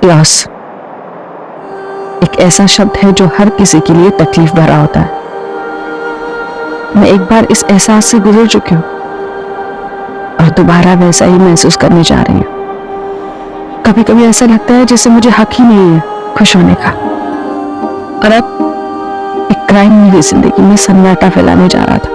Loss एक ऐसा शब्द है जो हर किसी के लिए तकलीफ भरा होता है। मैं एक बार इस एहसास से गुजर चुकी हूं और दोबारा वैसा ही महसूस करने जा रही हूं। कभी कभी ऐसा लगता है जैसे मुझे हक ही नहीं है खुश होने का, और अब एक क्राइम मेरी जिंदगी में सन्नाटा फैलाने जा रहा था।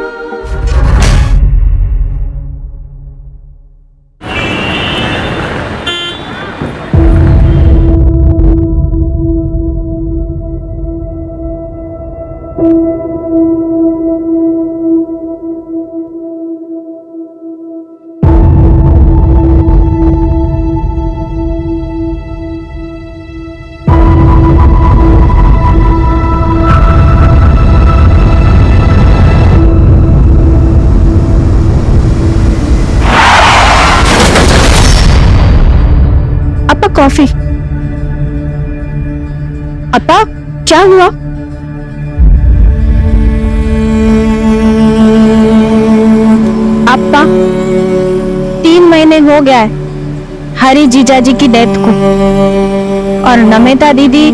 कॉफी। अपा क्या हुआ? अपा 3 महीने हो गया है हरी जीजा जी की डेथ को, और नमिता दीदी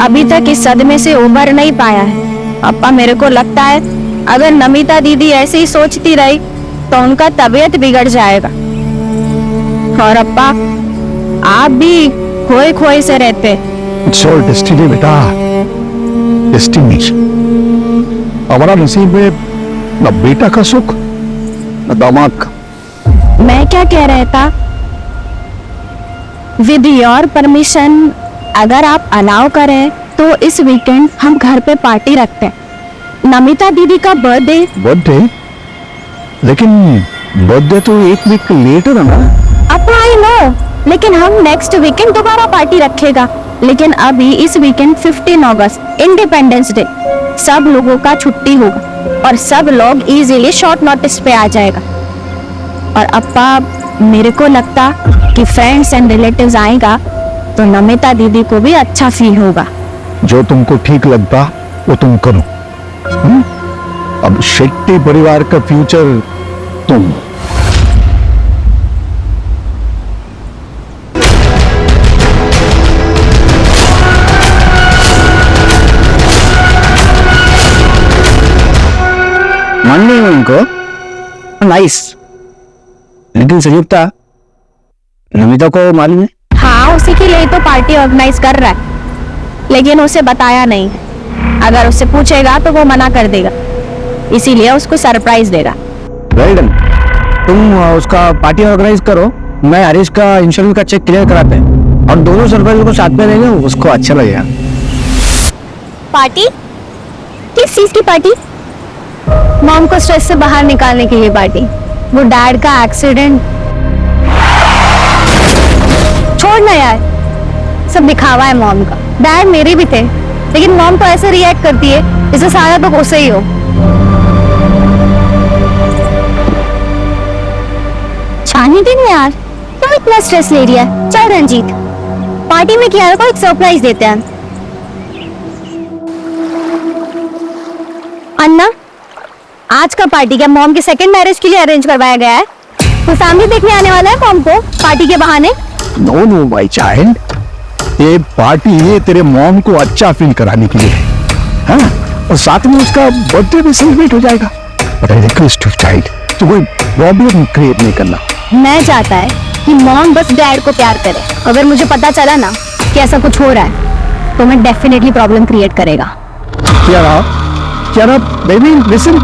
अभी तक इस सदमे से उबर नहीं पाया है। अपा मेरे को लगता है अगर नमिता दीदी ऐसे ही सोचती रही तो उनका तबीयत बिगड़ जाएगा। और अपा आप भी खोए खोए से रहते। It's all destiny बेटा, destiny। हमारा नसीब में न बेटा का सुख न दामाद का। मैं क्या कह रहा था, विद योर परमिशन अगर आप अलाउ करें तो इस वीकेंड हम घर पे पार्टी रखते हैं। नमिता दीदी का बर्थडे, लेकिन बर्थडे तो 1 वीक लेटर है ना। अब आई नो, लेकिन हम नेक्स्ट वीकेंड दोबारा पार्टी रखेगा। लेकिन अभी इस वीकेंड 15 अगस्त इंडिपेंडेंस डे, सब लोगों का छुट्टी होगा और सब लोग इजीली शॉर्ट नोटिस पे आ जाएगा। और अपा मेरे को लगता कि फ्रेंड्स एंड रिलेटिव्स आएगा तो नमिता दीदी को भी अच्छा फील होगा। जो तुमको ठीक लगता वो तुम करो। अब शेट्टी परिवार का फ्यूचर तुम। मान नहीं हुआ इनको, नाइस। लेकिन संयुक्ता, नमिता को मालूम है? हाँ, उसी के लिए तो पार्टी ऑर्गेनाइज कर रहा है, लेकिन उसे बताया नहीं। अगर उससे पूछेगा तो वो मना कर देगा, इसीलिए उसको सरप्राइज देगा। Well done. तुम उसका पार्टी ऑर्गेनाइज करो, मैं हरीश का इंश्योरेंस का चेक क्लियर कराते हैं और दोनों सरप्राइज को साथ में लेंगे, उसको अच्छा लगेगा। पार्टी? किस चीज की पार्टी? मॉम को स्ट्रेस से बाहर निकालने के लिए पार्टी। वो डैड का एक्सीडेंट। छोड़ना यार, सब दिखावा है मॉम का। डैड मेरे भी थे, लेकिन मॉम तो ऐसे रिएक्ट करती है जैसे सारा तो गुस्से ही हो। छानी दिन यार, तुम इतना स्ट्रेस ले रही है। चल रंजीत, पार्टी में कियारा को एक सरप्राइज देते हैं। अन्ना, आज का पार्टी क्या मॉम के सेकंड मैरिज के लिए अरेंज करवाया गया है? तो फैमिली देखने आने वाला है मॉम को पार्टी के बहाने? नो नो माय चाइल्ड, ये पार्टी है तेरे मॉम को अच्छा फील कराने के लिए, हाँ? और साथ में उसका बर्थडे भी सेलिब्रेट हो जाएगा। But I request you child, तो कोई प्रॉब्लम क्रिएट नहीं करना। मैं चाहता है कि मॉम बस डैड को प्यार करे। अगर मुझे पता चला ना कि ऐसा कुछ हो रहा है तो मैं डेफिनेटली प्रॉब्लम क्रिएट करेगा। क्या baby listen.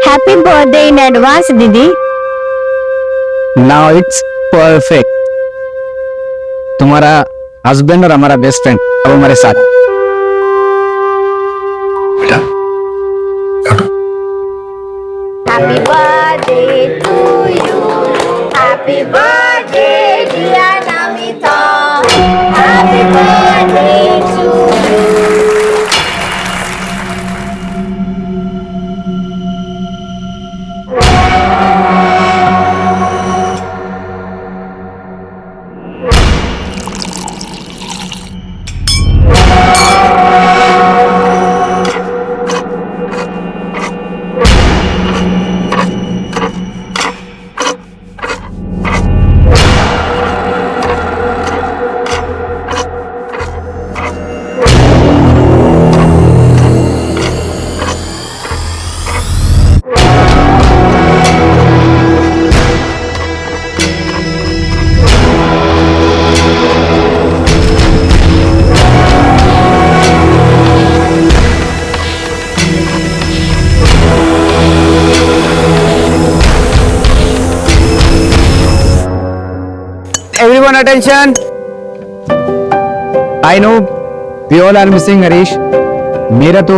Happy birthday in advance दीदी। Now it's perfect. तुम्हारा हस्बैंड और हमारा बेस्ट फ्रेंड अब हमारे साथ। बेटा happy birthday to you, happy birthday dear Namita, happy birthday to you. attention. I know we all are missing Harish. मेरा तो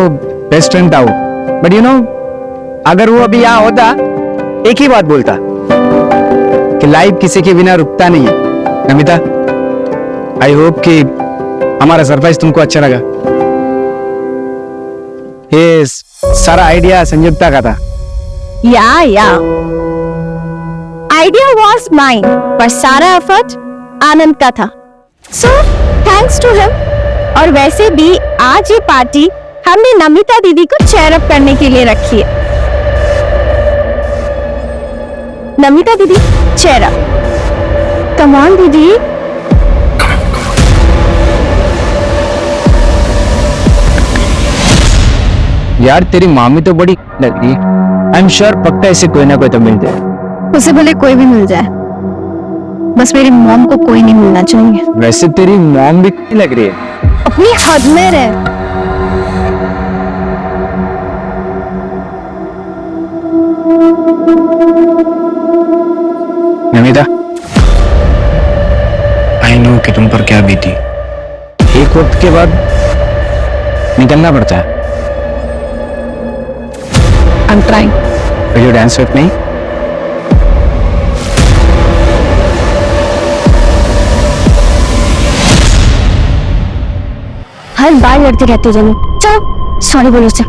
बेस्ट फ्रेंड था वो. But you know, अगर वो अभी यहाँ होता, एक ही बात बोलता कि लाइफ किसी के बिना रुकता नहीं है. नमिता, आई होप कि हमारा सरप्राइज तुमको अच्छा लगा. ये सारा आइडिया संयुक्ता का था. या आइडिया वॉज माइन, पर सारा एफर्ट आनंद का था. So thanks to him. और वैसे भी आज ये पार्टी हमने नमिता दीदी को चेयर अप करने के लिए रखी है. नमिता दीदी चेयर अप. कम ऑन दीदी. यार तेरी मामी तो बड़ी लग रही है. आई एम श्योर पक्का ऐसे कोई ना कोई तो मिलते हैं. उसे भले कोई भी मिल जाए, बस मेरी मॉम को कोई नहीं मिलना चाहिए. वैसे तेरी मॉम भी नहीं लग रही है. अपनी हद में रहे. नमिता, आई नो कि तुम पर क्या बीती. एक वक्त के बाद निकलना पड़ता है. I'm trying. Will you dance with me? हर बार लड़ते रहते हो जमी. चलो सॉरी बोलो उसे.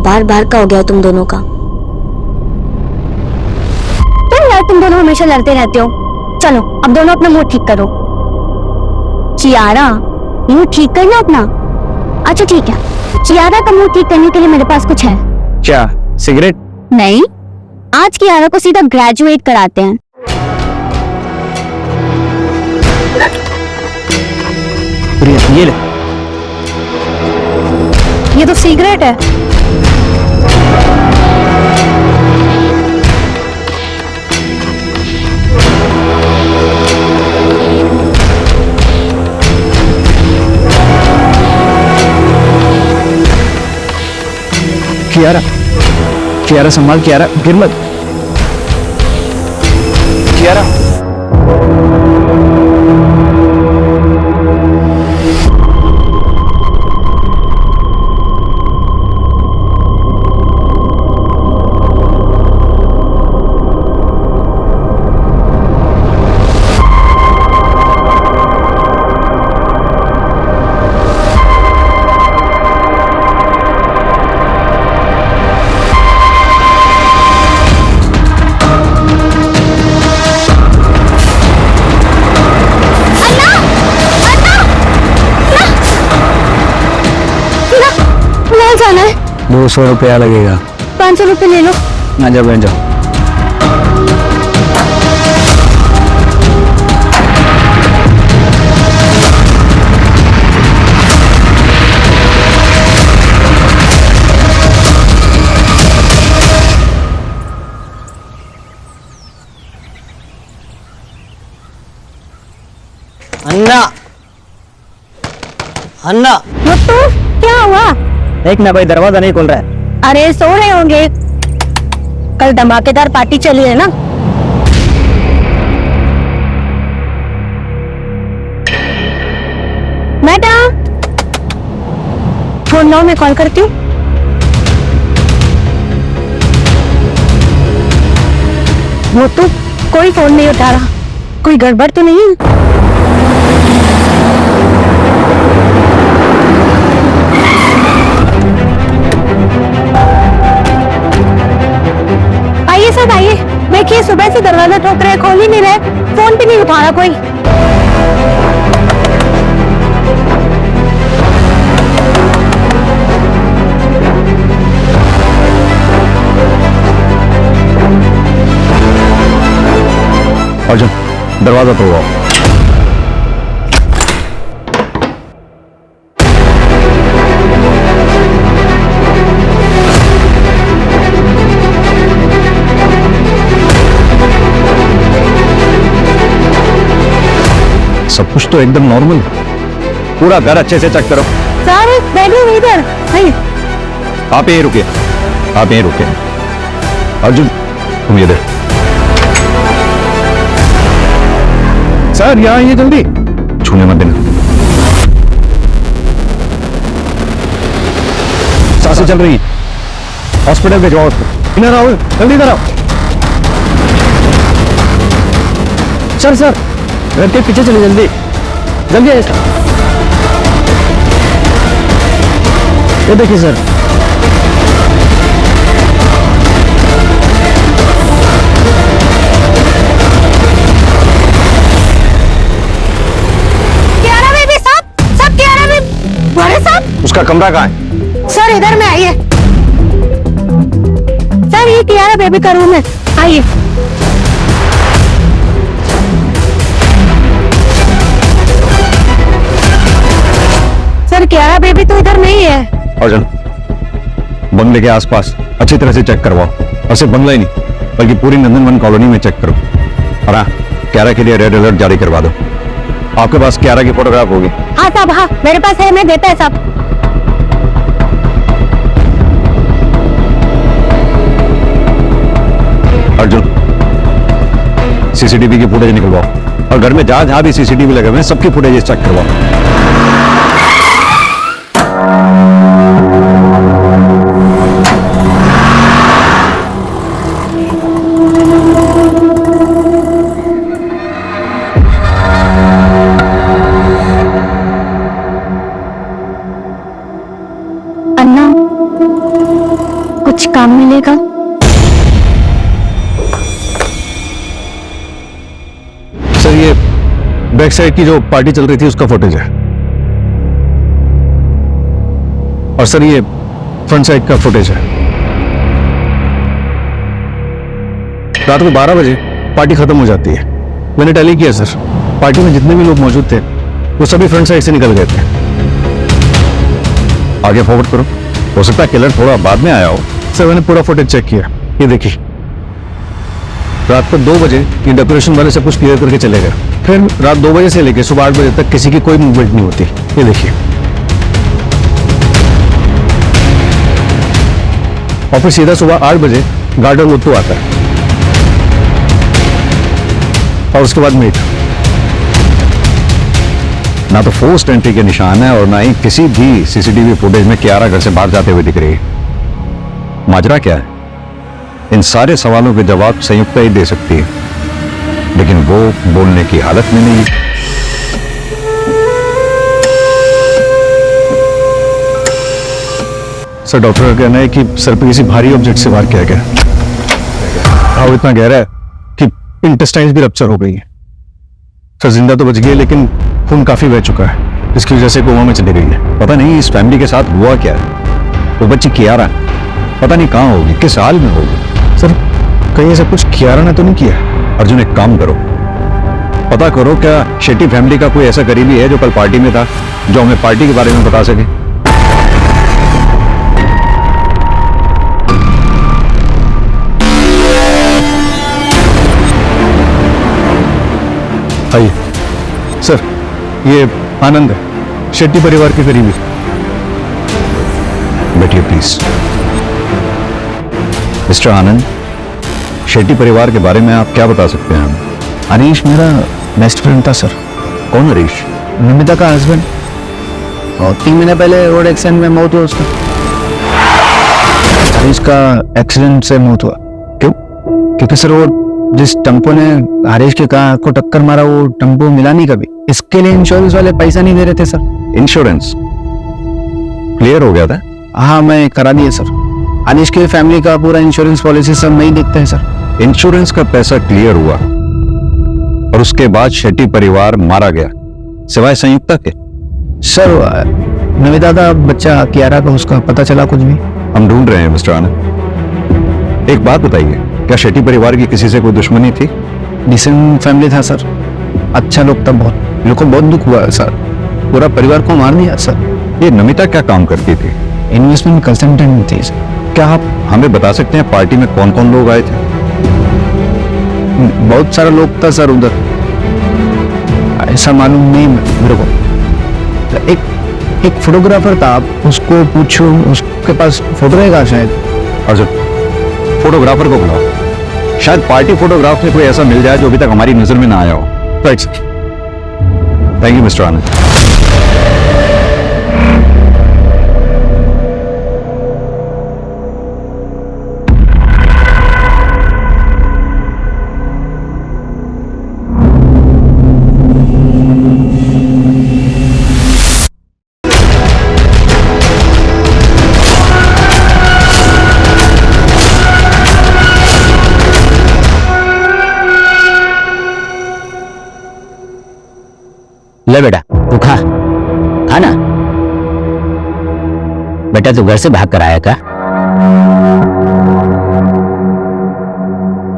बार बार का हो गया तुम दोनों का. क्या यार, तुम दोनों हमेशा लड़ते रहते हो. चलो अब दोनों अपना मूड ठीक करो. चियारा, मूड ठीक करना अपना. अच्छा ठीक है, चियारा का मूड ठीक करने के लिए मेरे पास कुछ है. क्या सिगरेट? नहीं, आज चियारा को सीधा ग्रेजुएट कराते हैं. ये ले. ये तो सिगरेट है. कियारा, कियारा संभाल. कियारा गिर मत. कियारा. जाना है. 200 रुपया लगेगा. 500 रुपये ले लो. ना जाओ बहन जाओ. अन्ना, अन्ना. तो क्या हुआ? एक ना भाई, दरवाजा नहीं खोल रहा है. अरे सो रहे होंगे. कल धमाकेदार पार्टी चली है ना. मैडम फोन लो, मैं कॉल करती हूँ. वो तो कोई फोन नहीं उठा रहा. कोई गड़बड़ तो नहीं है? आइए सब आइए. देखिए सुबह से दरवाजा ठोक रहे, खोल ही नहीं रहे. फोन भी नहीं उठा रहा कोई. अर्जुन, दरवाजा तोड़ो. सब कुछ तो एकदम नॉर्मल. पूरा घर अच्छे से चेक करो. सर बेडरूम इधर. आइए. आप यहीं रुकिए, आप यहीं रुकिए. अर्जुन तुम इधर. सर यहाँ आइए जल्दी। छूने मत देना। सांसें चल रही हैं। हॉस्पिटल के जाओ। इधर आओ, जल्दी इधर आओ। सर सर घर के पीछे चलिए, जल्दी जल्दी आइए सर। ये देखिए सर। कियारा बेबी साहब, सब कियारा बेबी। बड़े साहब, उसका कमरा कहाँ है? सर इधर में आइए। सर ये कियारा बेबी का रूम है, आइए। सर कियारा बेबी तो इधर नहीं है। अर्जुन, बंगले के आसपास अच्छी तरह से चेक करवाओ, और सिर्फ बंगला ही नहीं बल्कि पूरी नंदनवन कॉलोनी में चेक करो। और हाँ, क्यारा के लिए रेड अलर्ट जारी करवा दो। आपके पास क्यारा की फोटोग्राफ होगी? हाँ साहब, हाँ मेरे पास है, मैं देता है साहब। अर्जुन, सीसीटीवी की फुटेज निकलवाओ, और घर में जहां जहां भी सीसीटीवी लगे हुए हैं सबकी फुटेज चेक करवाओ। अन्ना, कुछ काम मिलेगा? सर ये बैक साइड की जो पार्टी चल रही थी उसका फुटेज है, और सर ये फ्रंट साइड का फुटेज है। रात को 12 बजे पार्टी खत्म हो जाती है। मैंने टैली किया सर, पार्टी में जितने भी लोग मौजूद थे वो सभी फ्रंट साइड से निकल गए थे। आगे फॉरवर्ड करो, हो सकता है किलर थोड़ा बाद में आया हो। सर मैंने पूरा फुटेज चेक किया, ये देखिए। रात को 2 बजे ये डेकोरेशन वाले सब कुछ क्लियर करके चले गए। फिर रात 2 बजे से लेकर सुबह 8 बजे तक किसी की कोई मूवमेंट नहीं होती, ये देखिए। और फिर सीधा सुबह 8 बजे गार्डन लुत्तू आता है, और उसके बाद मीट। ना तो फोर्स्ड एंट्री के निशान है और ना ही किसी भी सीसीटीवी फुटेज में कियारा घर से बाहर जाते हुए दिख रही है। माजरा क्या है? इन सारे सवालों के जवाब संयुक्ता ही दे सकती है, लेकिन वो बोलने की हालत में नहीं है। सर डॉक्टर का कहना है कि सर पे किसी भारी ऑब्जेक्ट से वार किया गया। घाव इतना गहरा है कि इंटेस्टाइन्स भी रप्चर हो गई है। सर जिंदा तो बच गई है, लेकिन खून काफी बह चुका है, जिसकी वजह से कोमा में चली गई है। पता नहीं इस फैमिली के साथ हुआ क्या है। वो बच्ची कियारा पता नहीं कहाँ होगी, किस हाल में होगी। सर कहीं ऐसा कुछ कियारा ने तो नहीं किया? अर्जुन एक काम करो, पता करो क्या शेट्टी फैमिली का कोई ऐसा करीबी है जो कल पार्टी में था, जो हमें पार्टी के बारे में बता सके। आइए सर, ये आनंद है, शेट्टी परिवार के करीबी। बैठिए प्लीज। मिस्टर आनंद, शेट्टी परिवार के बारे में आप क्या बता सकते हैं? हरीश मेरा बेस्ट फ्रेंड था सर। कौन हरीश? नमिता का हस्बैंड, और 3 महीने पहले रोड एक्सीडेंट में मौत हुआ उसका। हरीश का एक्सीडेंट से मौत हुआ। क्यों? क्योंकि सर वो जिस टम्पो ने हरीश के कार को टक्कर मारा वो टम्पो मिला नहीं कभी। इसके लिए इंश्योरेंस वाले पैसा नहीं दे रहे थे सर। इंश्योरेंस क्लियर हो गया था? हाँ मैं करा दिए सर। हरीश की फैमिली का पूरा इंश्योरेंस पॉलिसी सब नहीं देखते हैं सर। इंश्योरेंस का पैसा क्लियर हुआ और उसके बाद शेट्टी परिवार मारा गया, सिवाय संयुक्ता के? सर नमिता का बच्चा कियारा का उसका पता चला कुछ भी? हम ढूंढ रहे हैं मिस्टर आनंद। एक बात बताइए, क्या शेट्टी परिवार की किसी से कोई दुश्मनी थी? डिसेंट फैमिली था सर, अच्छा लोग था बहुत। मेरे को बहुत दुख हुआ है सर, पूरा परिवार को मार दिया सर। ये नमिता क्या काम करती थी? इन्वेस्टमेंट कंसल्टेंट थी सर। क्या आप हमें बता सकते हैं पार्टी में कौन कौन लोग आए थे? बहुत सारा लोग था सर उधर, ऐसा मालूम नहीं मेरे को। एक फोटोग्राफर था, आप उसको पूछो, उसके पास फोटो रहेगा शायद। अर्जुन, फोटोग्राफर को बुलाओ, शायद पार्टी फोटोग्राफ में कोई ऐसा मिल जाए जो अभी तक हमारी नजर में ना आया हो। Right sir. Thank you mister Anand. ले बेटा तू खा ना। बेटा तू घर से भाग कर आया का?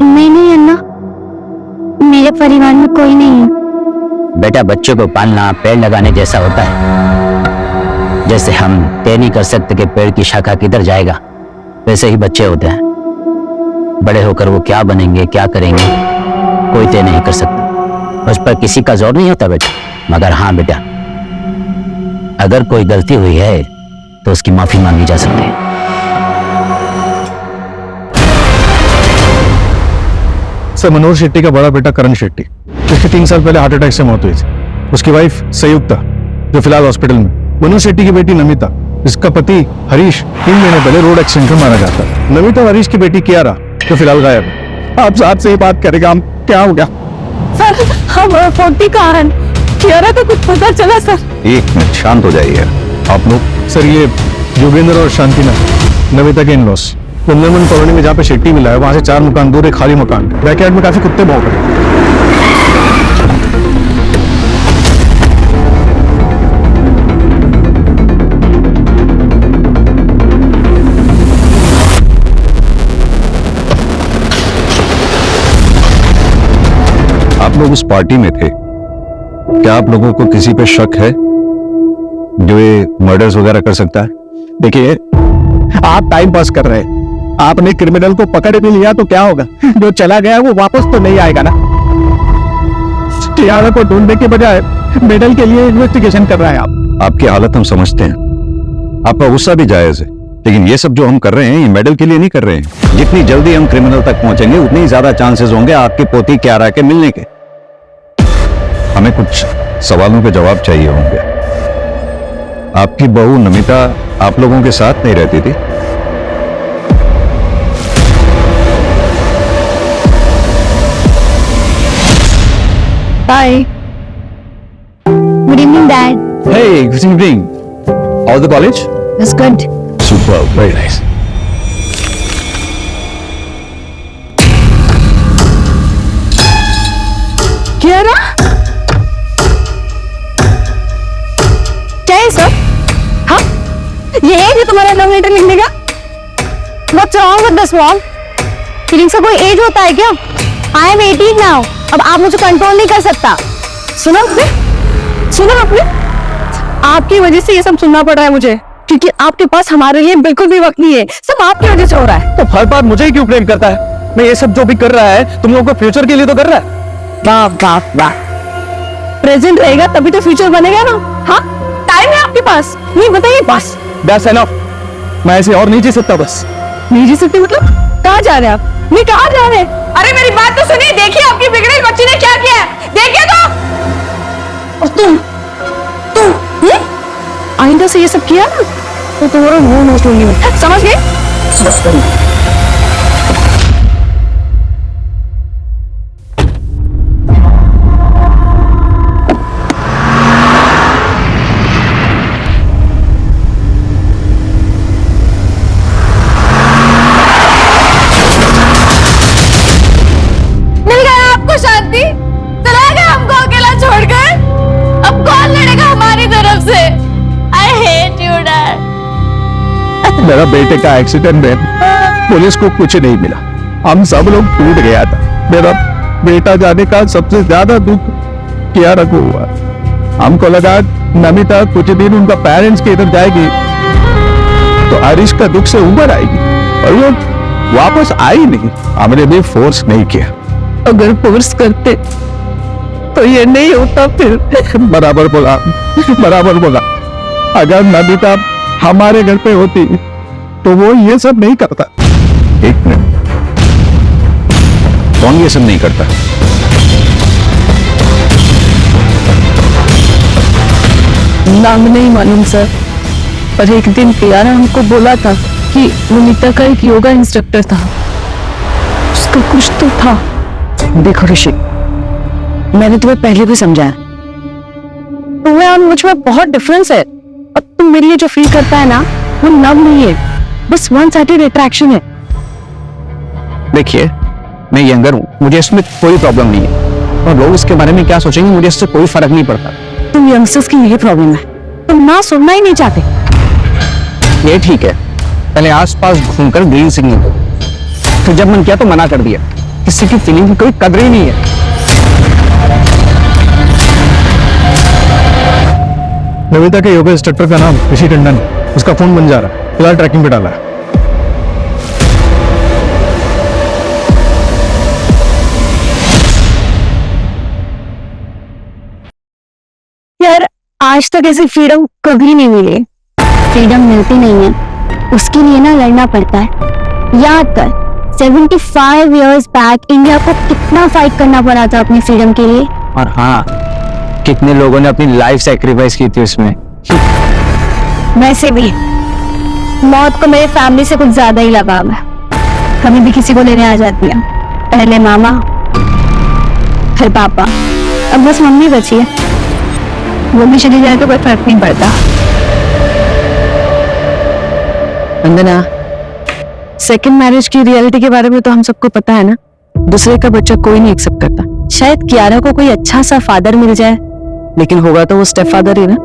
नहीं अन्ना, मेरे परिवार में कोई नहीं है। बेटा बच्चों को पालना पेड़ लगाने जैसा होता है। जैसे हम तय नहीं कर सकते कि पेड़ की शाखा किधर जाएगा, वैसे ही बच्चे होते हैं। बड़े होकर वो क्या बनेंगे क्या करेंगे कोई तय नहीं कर सकता। उस पर किसी का जोर नहीं होता बेटा। मगर हाँ बेटा, अगर कोई गलती हुई है तो उसकी माफी मांगी जा सकती है। सर, मनोहर शेट्टी का बड़ा बेटा करण शेट्टी, जिसकी 3 साल पहले हार्ट अटैक से मौत हुई थी। उसकी वाइफ संयुक्ता, जो फिलहाल हॉस्पिटल में। मनोहर शेट्टी की बेटी नमिता, जिसका पति हरीश 3 महीने पहले रोड एक्सीडेंट में मारा जाता है। नमिता और हरीश की बेटी कियारा, जो फिलहाल गायब है। आप साथ से ही बात करेगा, हम क्या हो गया? सर, हम 40 कहाँ हैं? कियारा का कुछ पता चला सर? एक मिनट, शांत हो जाइए आप लोग। सर, ये योगेंद्र और शांतिना नमिता के इन-लॉस कुंदनवन कॉलोनी में जहाँ पे शेट्टी मिला है, वहां से 4 मकान दूर एक खाली मकान, बैकयार्ड में काफी कुत्ते भौंक रहे हैं। आप लोग उस पार्टी में थे, क्या आप लोगों को किसी पे शक है जो ये मर्डर्स वगैरह कर सकता है? देखिए, आप टाइम पास कर रहे हैं। आपने क्रिमिनल को पकड़ भी लिया तो क्या होगा? जो चला गया वो वापस तो नहीं आएगा ना। कियारा को ढूंढने के बजाय मेडल के लिए इन्वेस्टिगेशन कर रहा है आप। आपकी हालत हम समझते हैं, आपका गुस्सा भी जायज है, लेकिन ये सब जो हम कर रहे हैं ये मेडल के लिए नहीं कर रहे हैं। जितनी जल्दी हम क्रिमिनल तक पहुंचेंगे उतनी ज्यादा चांसेस होंगे आपकी पोती कियारा के मिलने के। हमें कुछ सवालों के जवाब चाहिए होंगे। आपकी बहू नमिता आप लोगों के साथ नहीं रहती थी? Bye. Good evening, Dad. Hey, good evening. All the college? It's good. Super, very nice. Kiara? क्या है सब? हाँ? ये है जो तुम्हारा लव लेटर लिखने का? What's wrong with this wall? Feelings का कोई एज होता है क्या? I am 18 now. अब आप मुझे कंट्रोल नहीं कर सकता। सुनो आपने? आपकी वजह से ये सब सुनना पड़ रहा है मुझे, क्योंकि आपके पास हमारे लिए बिल्कुल भी वक्त नहीं है। सब आपकी वजह से हो रहा है। तो हर बार मुझे ही क्यों ब्लेम करता है? मैं ये सब जो भी कर रहा है तुम लोगों को फ्यूचर के लिए तो कर रहा है। वाह। प्रेजेंट रहेगा तभी तो फ्यूचर बनेगा ना। हाँ, टाइम है आपके पास, नहीं बताइए बस। That's enough. मैं ऐसे और नहीं जी सकता बस। नहीं जी सकते मतलब? कहाँ जा रहे हैं आप? नहीं, कहाँ जा रहे हैं? अरे मेरी बात तो सुनिए, देखिए आपकी बिगड़ी बच्ची ने क्या किया है, देखिए तो। और तुम आइंदा से ये सब किया ना तो तुम्हारा मुंह नोच लूंगी मैं, समझ गए? मिल गया आपको शांति? चला गया हमको अकेला छोड़कर? अब कौन लड़ेगा हमारी तरफ से? I hate you, Dad. मेरा बेटे का एक्सीडेंट में पुलिस को कुछ नहीं मिला, हम सब लोग टूट गया था। मेरा बेटा जाने का सबसे ज्यादा दुख कियारा को हुआ। हमको लगा नमिता कुछ दिन उनका पेरेंट्स के इधर जाएगी तो हरीश का दुख से उबर आएगी, और वो वापस आई नहीं। हमने भी फोर्स नहीं किया। अगर फोर्स करते तो ये नहीं होता फिर। बराबर बोला। अगर नमिता हमारे घर पे होती तो वो ये सब नहीं करता। एक मिनट, कौन ये सब नहीं करता? नाम नहीं मालूम सर, पर एक दिन कियारा हमको बोला था कि नमिता का एक योगा इंस्ट्रक्टर था, उसका कुछ तो था। देखो ऋषि, मैंने तुम्हें पहले भी समझाया, तुम्हें और मुझ में बहुत डिफरेंस है। अब तुम मेरे लिए जो फील करता है ना, वो लव नहीं है, बस वन साइडेड अट्रैक्शन है। देखिए, मैं यंगर हूँ, मुझे इसमें कोई प्रॉब्लम नहीं है, और लोग इसके बारे में क्या सोचेंगे मुझे इससे कोई फर्क नहीं पड़ता। तुम यंगस्टर्स की ये प्रॉब्लम है, तुम ना सुनना ही नहीं चाहते। ये ठीक है, पहले आसपास घूमकर ग्रीन सिग्नल दो, फिर जब मन किया तो मना कर दिया। किसी की फीलिंग की कोई कदर ही नहीं है। नमिता के योगा इंस्ट्रक्टर का नाम ऋषि टंडन है, उसका फोन बन जा रहा है, फिलहाल ट्रैकिंग पे डाला है। यार, आज तक ऐसी फ्रीडम कभी नहीं मिली। फ्रीडम मिलती नहीं है, उसके लिए ना लड़ना पड़ता है। याद कर, 75 इयर्स बैक इंडिया को कितना फाइट करना पड़ा था अपनी फ्रीडम के लिए। और हाँ, कितने लोगों ने अपनी लाइफ सैक्रिफाइस की थी उसमें। वैसे भी मौत को मेरे फैमिली से कुछ ज्यादा ही लगाव है। कभी भी किसी को लेने आ जाती है, पहले मामा, फिर पापा, अब बस मम्मी बची है। वो भी चली जाए तो कोई फर्क नहीं पड़ता। वंदना, सेकंड मैरिज की रियलिटी के बारे में तो हम सबको पता है ना। दूसरे का बच्चा कोई नहीं एक्सेप्ट करता। शायद कियारा को कोई अच्छा सा फादर मिल जाए, लेकिन होगा तो वो स्टेप फादर ही ना।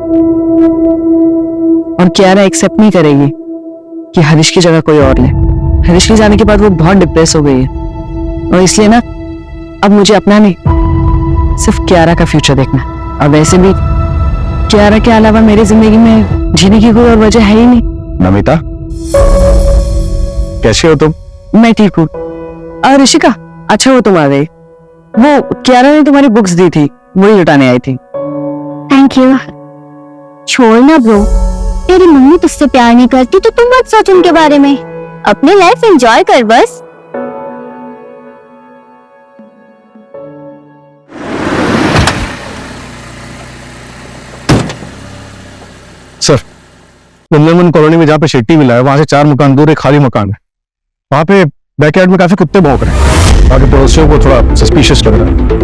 और कियारा एक्सेप्ट नहीं करेगी कि हरीश की जगह कोई और ले। हरीश के जाने के बाद वो बहुत डिप्रेस हो गई है, और इसलिए ना अब मुझे अपना नहीं, सिर्फ कियारा का फ्यूचर देखना। और वैसे भी कियारा के अलावा मेरी जिंदगी में जीने की कोई और वजह है ही नहीं। नमिता, कैसे हो तुम? मैं ठीक हूँ। और ऋषिका, अच्छा वो तुम आ गई। वो कियारा ने तुम्हारी बुक्स दी थी, वही लुटाने आई थी। Thank you. छोड़ ना ब्रो, तेरी मम्मी तुझसे प्यार नहीं करती तो तुम मत सोच उनके बारे में। अपनी लाइफ एंजॉय कर बस। सर, नंदनवन कॉलोनी में जहाँ पे शेट्टी मिला है, वहां से 4 मकान दूर एक खाली मकान है। वहां पे बैकयार्ड में काफी कुत्ते भौंक रहे हैं। बाकी पड़ोसियों को थोड़ा सस्पिशियस लग रहा है।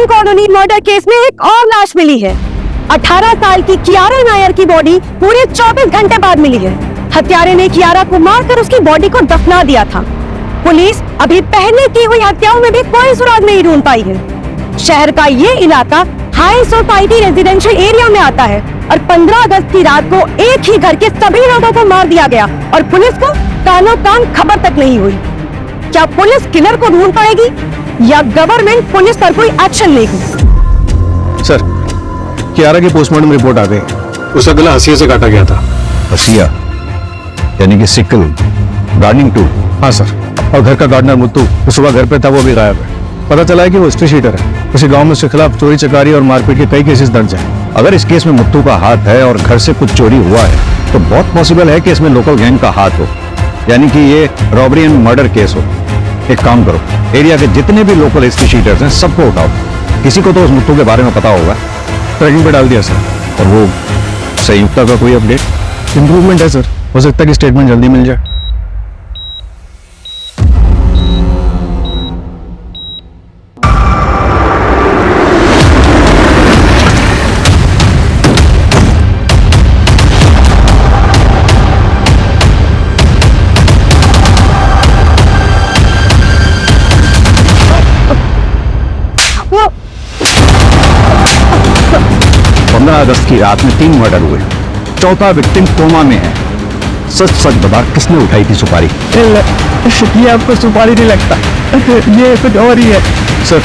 कॉलोनी मर्डर केस में एक और लाश मिली है। 18 साल की कियारा नायर की बॉडी पूरे 24 घंटे बाद मिली है। हत्यारे ने कियारा को मारकर उसकी बॉडी को दफना दिया था। पुलिस अभी पहले की हुई हत्याओं में भी कोई सुराग नहीं ढूंढ पाई है। शहर का ये इलाका हाई सोसाइटी रेजिडेंशियल एरिया में आता है, और 15 अगस्त की रात को एक ही घर के सभी लोगों को मार दिया गया, और पुलिस को कानो कान खबर तक नहीं हुई। क्या पुलिस किलर को ढूंढ पाएगी, या गवर्नमेंट पुलिस पर कोई एक्शन लेगी? सर, कियारा की पोस्टमार्टम रिपोर्ट आ गई। उसका गला हंसिया से काटा गया था। हंसिया यानी कि सिकल, गार्डनिंग टूल? हाँ सर। और घर का गार्डनर मुत्तू जो सुबह घर पे था, वो भी गायब है। पता चला है कि वो हिस्ट्री शीटर है। उसी गांव में उसके खिलाफ चोरी चकारी और मारपीट के कई केसेस दर्ज हैं। अगर इस केस में मुत्तू का हाथ है और घर से कुछ चोरी हुआ है, तो बहुत पॉसिबल है कि इसमें लोकल गैंग का हाथ हो, यानी कि ये रॉबरी एंड मर्डर केस हो। एक काम करो, एरिया के जितने भी लोकल हिस्ट्री शीटर्स हैं सबको उठाओ। किसी को तो उस मुत्तू के बारे में पता होगा। ट्रैकिंग पे डाल दिया सर। और वो संयुक्ता का कोई अपडेट? इंप्रूवमेंट है सर, हो सकता है कि स्टेटमेंट जल्दी मिल जाए। अगस्त की रात में 3 मर्डर हुए, चौथा विक्टिम कोमा में है। सच सच बता, किसने उठाई थी सुपारी? ये आपको सुपारी नहीं लगता, ये कुछ और ही है। सर,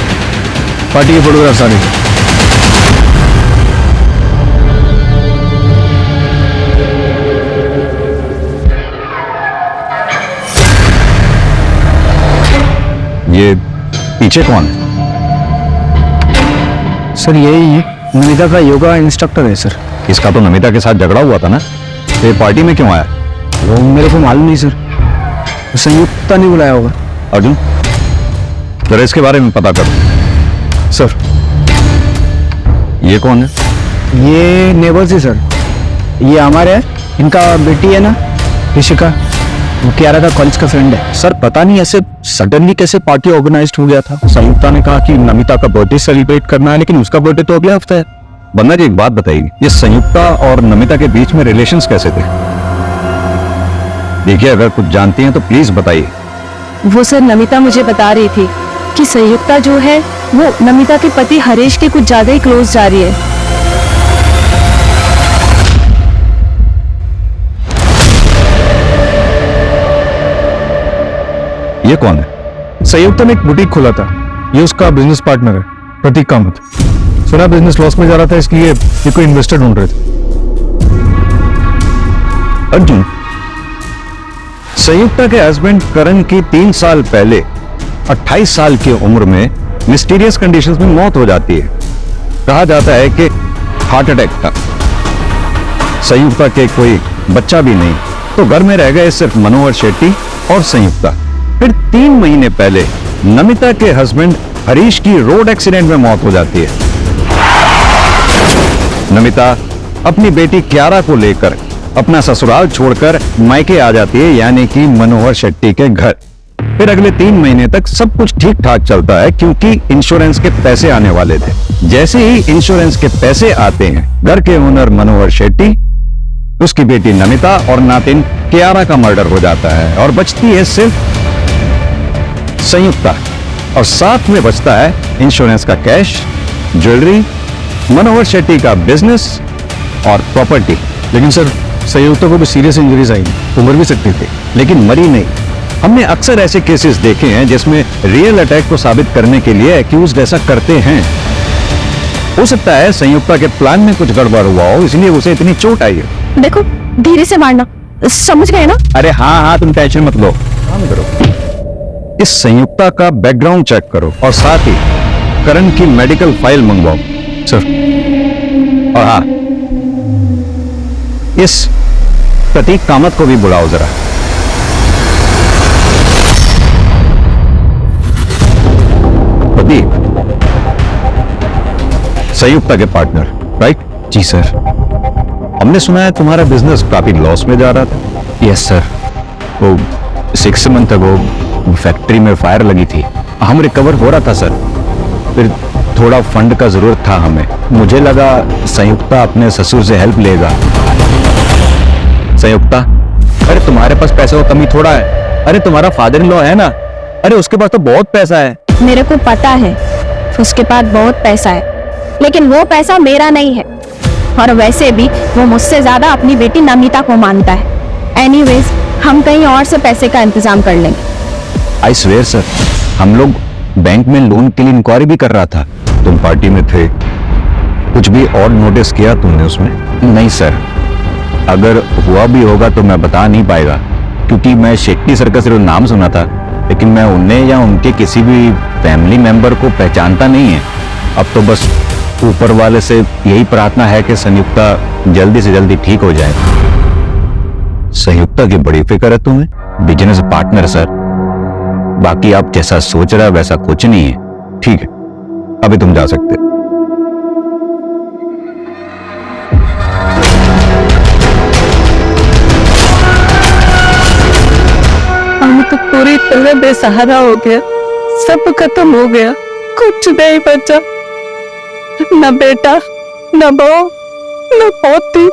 पार्टी के फोटोग्राफ्स आ रहे। ये पीछे कौन है? सर यही नमिता का योगा इंस्ट्रक्टर है सर। इसका तो नमिता के साथ झगड़ा हुआ था ना, ये पार्टी में क्यों आया? वो मेरे को मालूम नहीं सर, संयुक्ता ने बुलाया होगा। अर्जुन, जरा इसके बारे में पता करो। सर ये कौन है? ये नेबर्स है सर, ये हमारे है, इनका बेटी है ना ऋषिका, वो कियारा का कॉलेज का फ्रेंड है। सर पता नहीं ऐसे सडनली कैसे पार्टी ऑर्गेनाइज हो गया था। संयुक्ता ने कहा कि नमिता का बर्थडे सेलिब्रेट करना है, लेकिन उसका बर्थडे तो अगले हफ्ते है। बन्ना जी एक बात बताइए, ये संयुक्ता और नमिता के बीच में रिलेशंस कैसे थे? देखिए अगर कुछ जानती हैं तो प्लीज बताइए। वो सर नमिता मुझे बता रही थी कि संयुक्ता जो है वो नमिता के पति हरीश के कुछ ज्यादा ही क्लोज जा रही है। ये कौन है? संयुक्ता ने एक बुटीक खोला था, ये उसका बिजनेस पार्टनर है प्रतीक कामत। सुना बिजनेस लॉस में जा रहा था, इसलिए ये कोई इन्वेस्टर ढूंढ रहे थे। अर्जुन, संयुक्ता के हस्बैंड करण की 3 साल पहले 28 साल की उम्र में मिस्टीरियस कंडीशंस में मौत हो जाती है। कहा जाता है कि हार्ट अटैक था। संयुक्ता के कोई बच्चा भी नहीं, तो घर में रह गए सिर्फ मनोहर शेट्टी और संयुक्ता। फिर 3 महीने पहले नमिता के हस्बैंड हरीश की रोड एक्सीडेंट में मौत हो जाती है। नमिता अपनी बेटी क्यारा को लेकर अपना ससुराल छोड़कर मायके आ जाती है, यानी कि मनोहर शेट्टी के घर। फिर अगले 3 महीने तक सब कुछ ठीक ठाक चलता है, क्योंकि इंश्योरेंस के पैसे आने वाले थे। जैसे ही इंश्योरेंस के पैसे आते हैं, घर के ओनर मनोहर शेट्टी, उसकी बेटी नमिता और नातिन क्यारा का मर्डर हो जाता है और बचती है सिर्फ संयुक्ता, और साथ में बचता है इंश्योरेंस का कैश, ज्वेलरी, मनोहर शेट्टी का बिजनेस और प्रॉपर्टी। लेकिन सर संयुक्ता को भी सीरियस इंजरीज आई, वो मर भी सकती थी। लेकिन मरी नहीं। हमने अक्सर ऐसे केसेस देखे हैं जिसमें रियल अटैक को साबित करने के लिए एक्यूज्ड ऐसा करते हैं। हो सकता है संयुक्ता के प्लान में कुछ गड़बड़ हुआ हो, इसलिए उसे इतनी चोट आई है। देखो धीरे से मारना, समझ गए ना? अरे हाँ हाँ, तुम टेंशन मत लो, काम करो। इस संयुक्ता का बैकग्राउंड चेक करो और साथ ही करण की मेडिकल फाइल मंगवाओ। सर और हाँ, इस प्रतीक कामत को भी बुलाओ जरा। प्रतीक, संयुक्ता के पार्टनर, राइट? जी सर। हमने सुना है तुम्हारा बिजनेस काफी लॉस में जा रहा था। Yes sir. वो 6 मंथ अगो फैक्ट्री में फायर लगी थी, हम रिकवर हो रहा था सर। फिर थोड़ा फंड का जरूरत था हमें। मुझे लगा संयुक्ता अपने ससुर से हेल्प लेगा। संयुक्ता, अरे तुम्हारे पास पैसे का कमी थोड़ा है। अरे तुम्हारा फादर इन लॉ है ना, अरे उसके पास तो बहुत पैसा है। मेरे को पता है उसके पास बहुत पैसा है, लेकिन वो पैसा मेरा नहीं है, और वैसे भी वो मुझसे ज्यादा अपनी बेटी नमिता को मानता है। एनीवेज, हम कहीं और से पैसे का इंतजाम कर लेंगे। आई स्वेयर सर, हम लोग बैंक में लोन के लिए इंक्वायरी भी कर रहा था। तुम पार्टी में थे, कुछ भी और नोटिस किया तुमने उसमें? नहीं सर, अगर हुआ भी होगा तो मैं बता नहीं पाएगा, क्योंकि मैं शेट्टी सर का सिर्फ नाम सुना था, लेकिन मैं उन्हें या उनके किसी भी फैमिली मेंबर को पहचानता नहीं है। अब तो बस ऊपर वाले से यही प्रार्थना है कि संयुक्ता जल्दी से जल्दी ठीक हो जाए। संयुक्ता की बड़ी फिक्र है तुम्हें, बिजनेस पार्टनर सर। बाकी आप जैसा सोच रहा वैसा कुछ नहीं है। ठीक है, अभी तुम जा सकते हो। हम तो पूरी तरह बेसहारा हो गया, सब खत्म हो गया, कुछ नहीं बचा, न बेटा, न बहू, न पोती।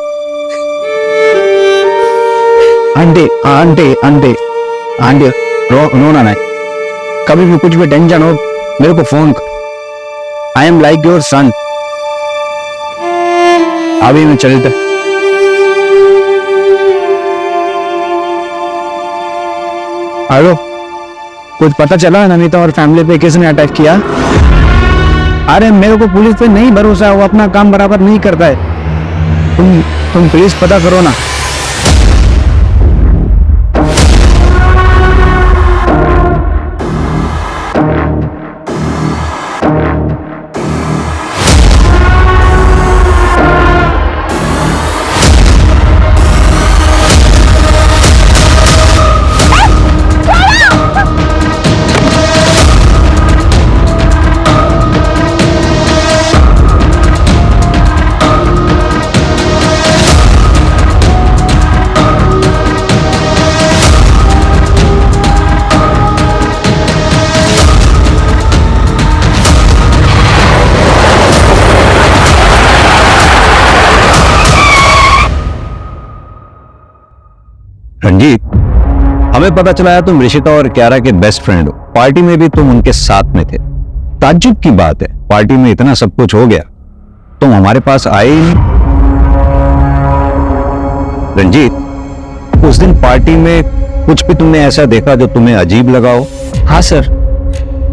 आंटी आंटी आंटी आंटी, रोना नहीं। कभी भी कुछ भी टेंशन हो मेरे को phone. I am like your son. अभी मैं चलता। हेलो, कुछ पता चला नमिता और फैमिली पे किसने अटैक किया? अरे मेरे को पुलिस पे नहीं भरोसा है, वो अपना काम बराबर नहीं करता है। तुम प्लीज पता करो ना। रंजीत, हमें पता चला है तुम ऋषिता और क्यारा के बेस्ट फ्रेंड हो। पार्टी में भी तुम उनके साथ में थे। ताज्जुब की बात है, पार्टी में इतना सब कुछ हो गया, तुम हमारे पास आए ही नहीं। रंजीत, उस दिन पार्टी में कुछ भी तुमने ऐसा देखा जो तुम्हें अजीब लगा हो? हाँ सर,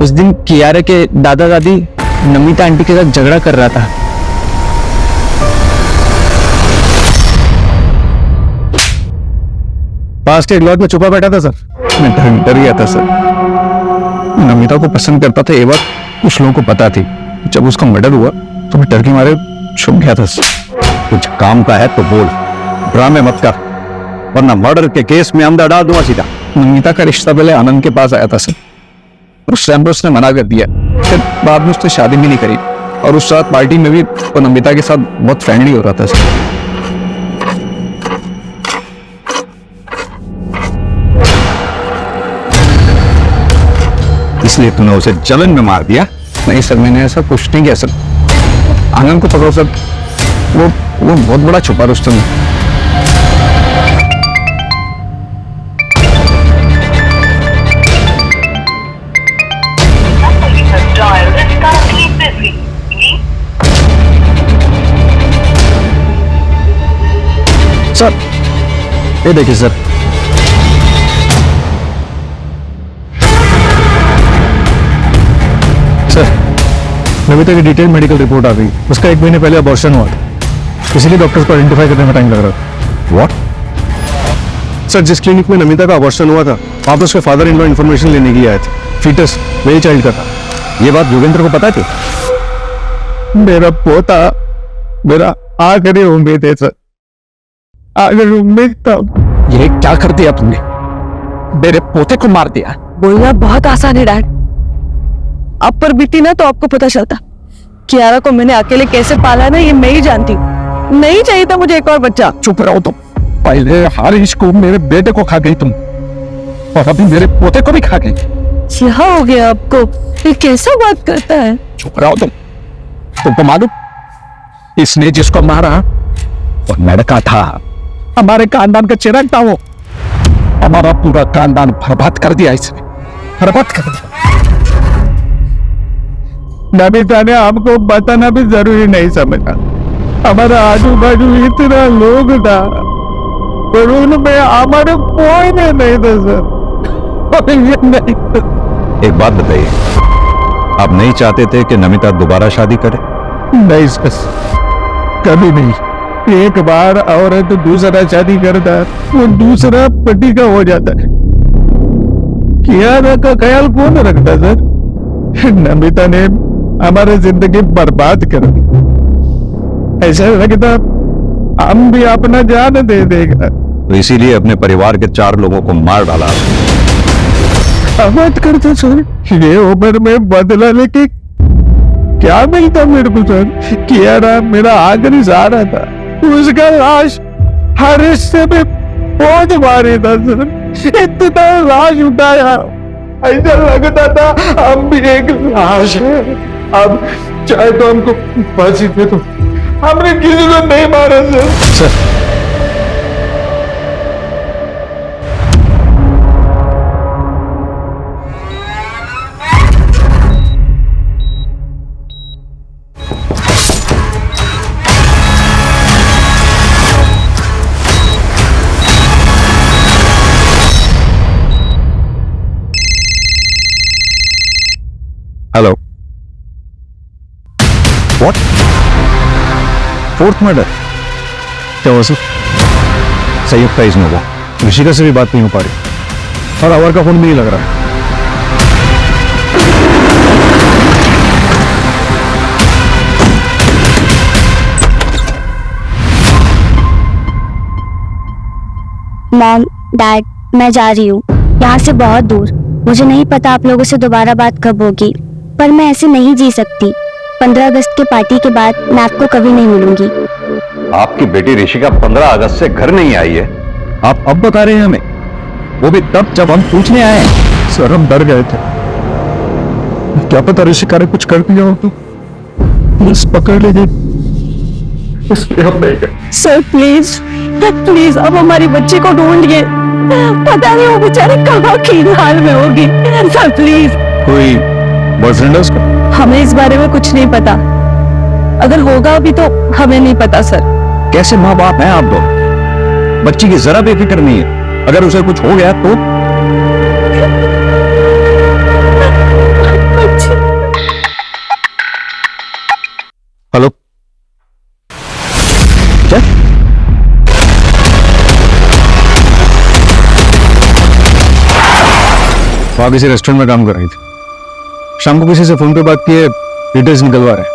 उस दिन कियारा के दादा दादी नमिता आंटी के साथ झगड़ा कर रहा था। पास के एक लॉज में छुपा बैठा था सर। मैं डर गया था सर। नमिता को पसंद करता था ये बात कुछ लोगों को पता थी। जब उसका मर्डर हुआ तो मैं डर के मारे छुप गया था सर। कुछ काम का है तो बोल, ड्रामे मत कर, वरना मर्डर के केस में अंदर डाल दूंगा सीधा। नमिता का रिश्ता पहले आनंद के पास आया था सर, और उस टाइम पर उसने मना कर दिया। फिर बाद में उसने शादी भी नहीं करी, और उस रात पार्टी में भी वो नमिता के साथ बहुत फ्रेंडली हो रहा था सर। इसलिए तूने उसे जलन में मार दिया? नहीं सर, मैंने ऐसा कुछ नहीं किया सर। आनंद को पकड़ो सर, वो बहुत बड़ा छुपा रुस्तम है। सर ये देखिए सर, सर नमिता की डिटेल मेडिकल रिपोर्ट आ गई। उसका 1 महीने पहले अबॉर्शन हुआ था, इसलिए डॉक्टर्स को आइडेंटिफाई करने में टाइम लग रहा था। व्हाट? सर जिस क्लिनिक में नमिता का अबॉर्शन हुआ था, वहां पर उसके फादर इन लॉ इन्फॉर्मेशन लेने के लिए आए थे। फीटस मेरे चाइल्ड का था। ये बात योगेंद्र को पता थी? मेरा पोता मेरा आखिरी उम्मीद है सर, आखिरी उम्मीद था। ये क्या कर दिया तुमने? मेरे पोते को मार दिया। बोलना बहुत आसान है डैड, आप पर बीती ना तो आपको पता चलता। कियारा को मैंने अकेले कैसे पाला ना, ये मैं ही जानती हूँ। नहीं चाहिए था मुझे एक और बच्चा। चुप रहो तुम। पहले हारिश को, मेरे बेटे को खा गई तुम, और अभी मेरे पोते को भी खा गई। क्या हो गया आपको? ये कैसा बात करता है? चुप रहो तुम। तुमको मालूम, इसने जिसको मारा वो लड़का था, हमारे खानदान का चिराग था। वो हमारा पूरा खानदान बर्बाद कर दिया इसने, बर्बाद कर दिया। नमिता ने हमको बताना भी जरूरी नहीं समझा। हमारा आजू बाजू इतना लोग था, पर उनमें हमारे कोई नहीं था सर। एक बात बताइए, आप नहीं चाहते थे कि नमिता दोबारा शादी करे? नहीं सर, कभी नहीं। एक बार औरत दूसरा शादी करता है, वो दूसरा पति का हो जाता है। कियारा का ख्याल कौन रखता सर? नमिता ने हमारी जिंदगी बर्बाद कर दी। ऐसा लगता हम भी अपना जान दे देगा, तो इसीलिए अपने परिवार के 4 लोगों को मार डाला। मत करते सर, ये उम्र में बदला लेके क्या मिलता मेरे को सर? कियारा मेरा आखिरी सहारा था, उसका लाश हर हिस्से में पहुंच मारे था सर। इतना लाश उठाया, ऐसा लगता था हम भी एक लाश है। अब चाहे तो हमको फांसी दे दो, हमने किसी को नहीं मारा sir. Hello, what? 4th murder? क्या हुआ सर? संयुक्त का इसमें हुआ। ऋषिका से भी बात नहीं हो पा रही, और अवर का फोन भी नहीं लग रहा है। मॉम, डैड, मैं जा रही हूँ यहाँ से बहुत दूर। मुझे नहीं पता आप लोगों से दोबारा बात कब होगी, पर मैं ऐसे नहीं जी सकती। 15 अगस्त के पार्टी के बाद मैं आपको कभी नहीं मिलूंगी। आपकी बेटी ऋषिका 15 अगस्त से घर नहीं आई है, आप अब बता रहे हैं हमें? वो भी तब जब हम पूछने आए। सर हम डर गए थे, क्या पता ऋषिका ने कुछ कर दिया हो तो बस पकड़ लीजिए, इसलिए हम नहीं गए। सर प्लीज प्लीज, अब हमारी बच्ची को ढूंढिए। पता नहीं वो बेचारे कहाँ की हाल में होगी। Sir please. कोई बॉयफ्रेंड है उसका? हमें इस बारे में कुछ नहीं पता, अगर होगा भी तो हमें नहीं पता सर। कैसे माँ बाप हैं आप दो? बच्ची की जरा भी फिक्र नहीं है, अगर उसे कुछ हो गया तो? हेलो, क्या? वहां किसी रेस्टोरेंट में काम कर रही थी, शाम को किसी से फोन पे बात किए, डिटेल्स निकलवा रहे हैं।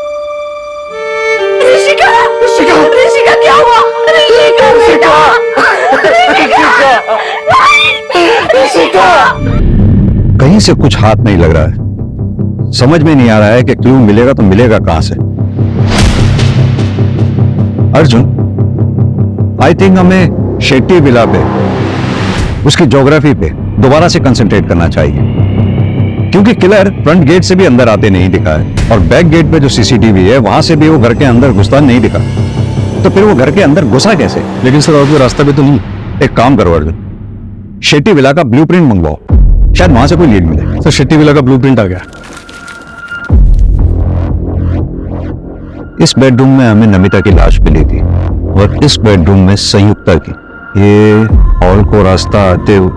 ऋषिका, ऋषिका, ऋषिका क्या हुआ? ऋषिका बेटा, ऋषिका। कहीं से कुछ हाथ नहीं लग रहा है, समझ में नहीं आ रहा है कि क्लू मिलेगा तो मिलेगा कहां से। अर्जुन, आई थिंक हमें शेट्टी विला पे, उसकी ज्योग्राफी पे दोबारा से कंसंट्रेट करना चाहिए, क्योंकि किलर फ्रंट गेट से भी अंदर आते नहीं दिखा है और बैक गेट पे जो सीसीटीवी है वहां से भी वो घर के अंदर घुसता नहीं दिखा, तो फिर वो घर के अंदर घुसा कैसे? लेकिन सर और कोई रास्ता भी तो नहीं। एक काम करो अर्जुन, शेट्टी विला का ब्लूप्रिंट मंगवाओ, शायद वहां से कोई लीड मिले। सर शेट्टी विला का ब्लूप्रिंट आ गया। इस बेडरूम में हमें नमिता की लाश मिली थी और इस बेडरूम में संयुक्ता की। ये हॉल को रास्ता आते हुए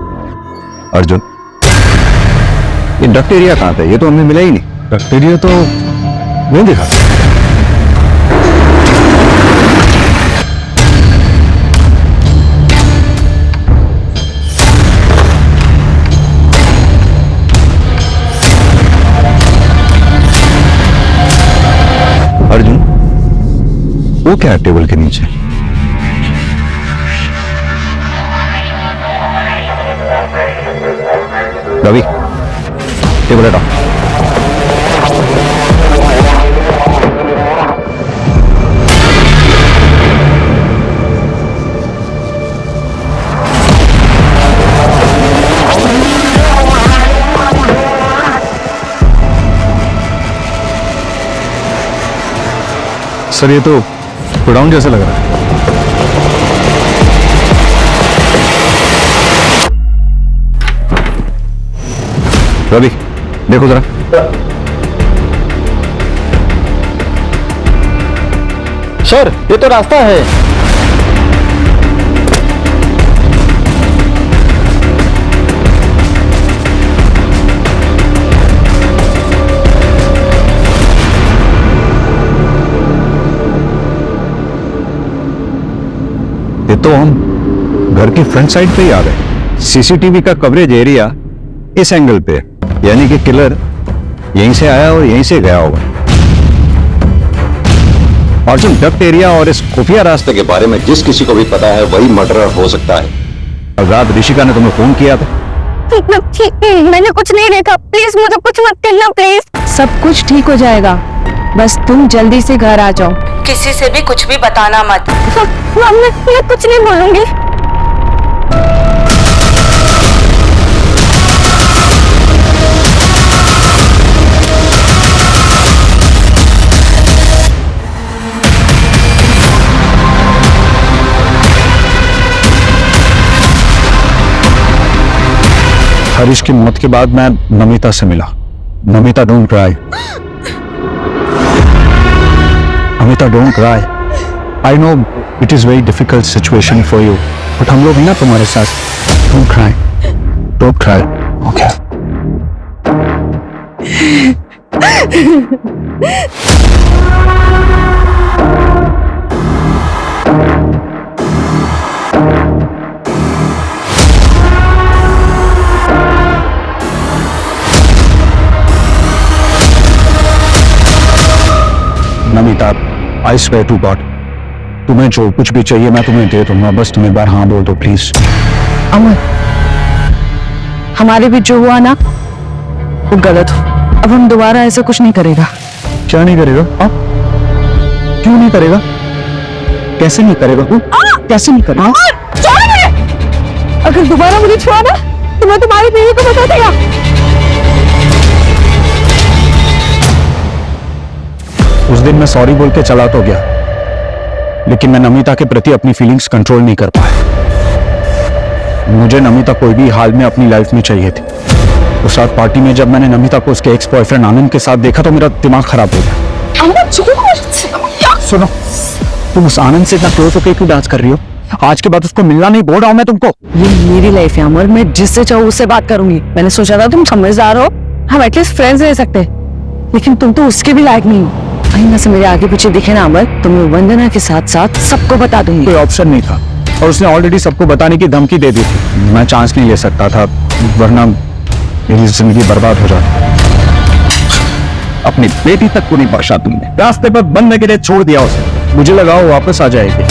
अर्जुन, ये डक्ट एरिया कहां था? ये तो हमें मिला ही नहीं। डक्ट एरिया तो नहीं दिखा। अर्जुन, वो क्या है टेबल के नीचे? रवि, टेबल हटाओ। सर ये तो गोडाउन जैसा लग रहा है। रवि, देखो जरा। सर ये तो रास्ता है। ये तो हम घर की फ्रंट साइड पे ही आ गए। सीसीटीवी का कवरेज एरिया इस एंगल पे, यानी कि किलर यहीं से आया और यहीं से गया होगा। अर्जुन, डक्ट एरिया और इस खुफिया रास्ते के बारे में जिस किसी को भी पता है वही मर्डरर हो सकता है। और रात ऋषिका ने तुम्हें फोन किया था? मैंने कुछ नहीं देखा, प्लीज मुझे कुछ मत करना प्लीज। सब कुछ ठीक हो जाएगा, बस तुम जल्दी से घर आ जाओ। किसी से भी कुछ भी बताना मत। मैं कुछ नहीं बोलूंगी। हरीश की मौत के बाद मैं नमिता से मिला। Namita, don't cry. Namita, don't cry. I know it is very difficult situation for you, but हम लोग हैं ना तुम्हारे साथ। Don't cry, don't cry, okay? Namita, I swear to God, तुम्हें जो कुछ भी चाहिए मैं तुम्हें दे दूंगा, बस तुम एक बार हाँ बोल दो प्लीज। अमर, हमारे बीच जो हुआ ना वो गलत हो। अब हम दोबारा ऐसा कुछ नहीं करेगा। क्या नहीं करेगा? हाँ? क्यों नहीं करेगा? कैसे नहीं करेगा? कैसे नहीं करेगा? अगर दोबारा मुझे छुआ ना तो मैं तुम्हारी बीवी को बता देगा। उस दिन मैं सॉरी बोल के चला तो गया, लेकिन मैं नमिता के प्रति अपनी फीलिंग्स कंट्रोल नहीं कर पाया। मुझे नमिता कोई भी हाल में अपनी लाइफ में चाहिए थी। उस रात पार्टी में जब मैंने नमिता को उसके एक्स बॉयफ्रेंड आनंद के साथ देखा तो मेरा दिमाग खराब हो गया। सुनो, तुम उस आनंद से इतना क्लोज होकर क्यों डांस कर रही हो? आज के बाद उसको मिलना नहीं बोल रहा हूं मैं तुमको। ये मेरी लाइफ है अमर, मैं जिससे चाहूँ उससे बात करूंगी। मैंने सोचा था तुम समझदार हो, हम एटलीस्ट फ्रेंड्स रह सकते, लेकिन तुम तो उसके भी लायक नहीं हो। आईना से मेरे आगे पीछे दिखे ना अमर, तो मैं वंदना के साथ साथ सबको बता दूंगी। कोई ऑप्शन नहीं था और उसने ऑलरेडी सबको बताने की धमकी दे दी थी। मैं चांस नहीं ले सकता था, वरना मेरी जिंदगी बर्बाद हो जाती। अपनी बेटी तक को नहीं बख्शा तुमने, रास्ते पर बनने के लिए छोड़ दिया उसे। मुझे लगा वो वापस आ जाएगी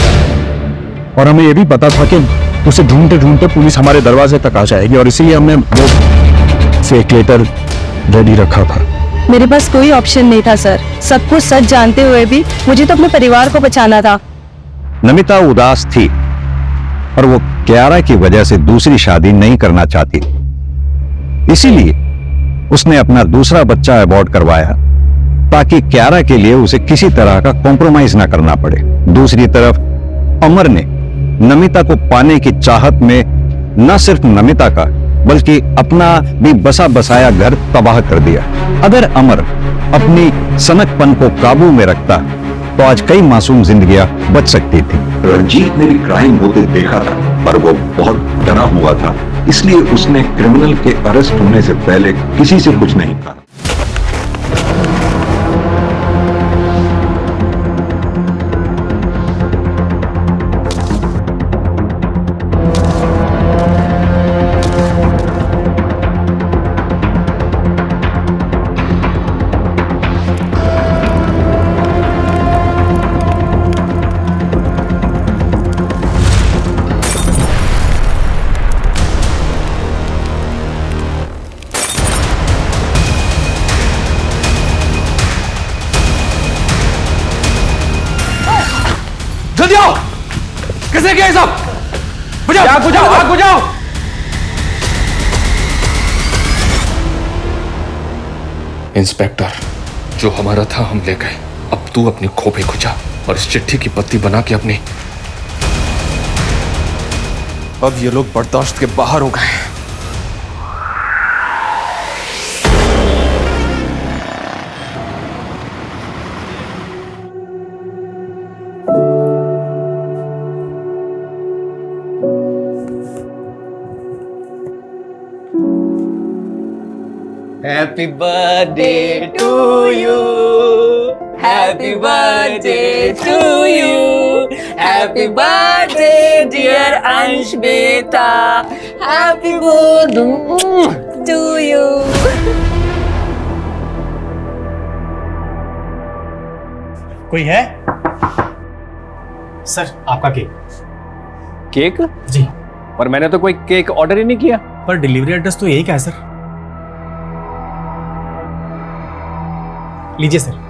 और हमें ये भी पता था कि उसे ढूंढते ढूंढते पुलिस हमारे दरवाजे तक आ जाएगी और इसीलिए हमने वो फेक लेटर रेडी रखा था। मेरे पास कोई ऑप्शन नहीं था सर। सब कुछ सच जानते हुए भी मुझे तो अपने परिवार को बचाना था। नमिता उदास थी और वो क्यारा की वजह से दूसरी शादी नहीं करना चाहती, इसीलिए उसने अपना दूसरा बच्चा अबॉर्ट करवाया ताकि क्यारा के लिए उसे किसी तरह का कॉम्प्रोमाइज ना करना पड़े। दूसरी तरफ अमर ने नमिता को पाने की चाहत में न सिर्फ नमिता का बल्कि अपना भी बसा बसाया घर तबाह कर दिया। अगर अमर अपनी सनकपन को काबू में रखता तो आज कई मासूम जिंदगियां बच सकती थी। रंजीत ने भी क्राइम होते देखा था, पर वो बहुत डरा हुआ था, इसलिए उसने क्रिमिनल के अरेस्ट होने से पहले किसी से कुछ नहीं कहा। जल्दी आओ, किसने किया ये सब? बुझाओ, आग बुझाओ, आग बुझाओ। इंस्पेक्टर, जो हमारा था हम ले गए, अब तू अपनी खोपड़ी खुजा और इस चिट्ठी की पत्ती बना के अपनी। अब ये लोग बर्दाश्त के बाहर हो गए। Happy birthday to you. Happy birthday to you. Happy birthday dear Ansh beta. Happy birthday to you. कोई है? सर, आपका केक। केक? जी। पर मैंने तो कोई केक ऑर्डर ही नहीं किया। पर डिलीवरी एड्रेस तो यही का है सर। लीजिए सर।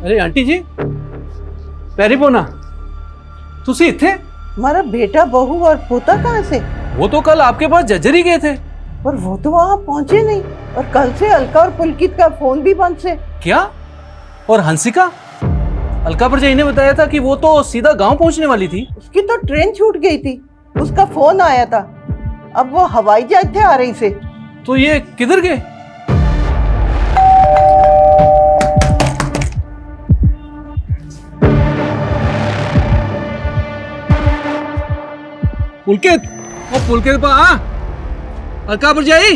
अरे आंटी जी, पैरी पोना, तुसी इत्थे? हमारा बेटा, बहू और पोता कहाँ से? वो तो कल आपके पास जजरी गए थे। पर वो तो वहाँ पहुँचे नहीं, और कल से अलका और पुलकित का फोन भी बंद से। क्या? और हंसिका? अलका परजाई ने बताया था कि वो तो सीधा गांव पहुंचने वाली थी। उसकी तो ट्रेन छूट गई थी, उसका फोन आया था। अब वो हवाई जहाज थे आ रही से। तो ये किधर गए? पुलकित, वो पुलकित पा अलका परजाई।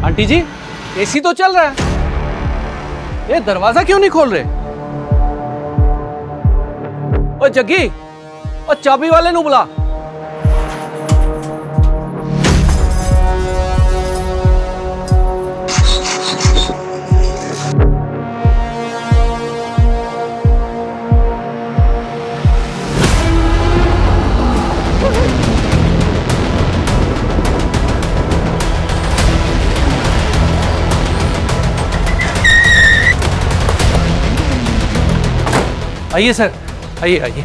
आंटी जी, एसी तो चल रहा है, ये दरवाजा क्यों नहीं खोल रहे? ओ जग्गी, ओ चाबी वाले नु बुला। आइए सर, आइए आइए।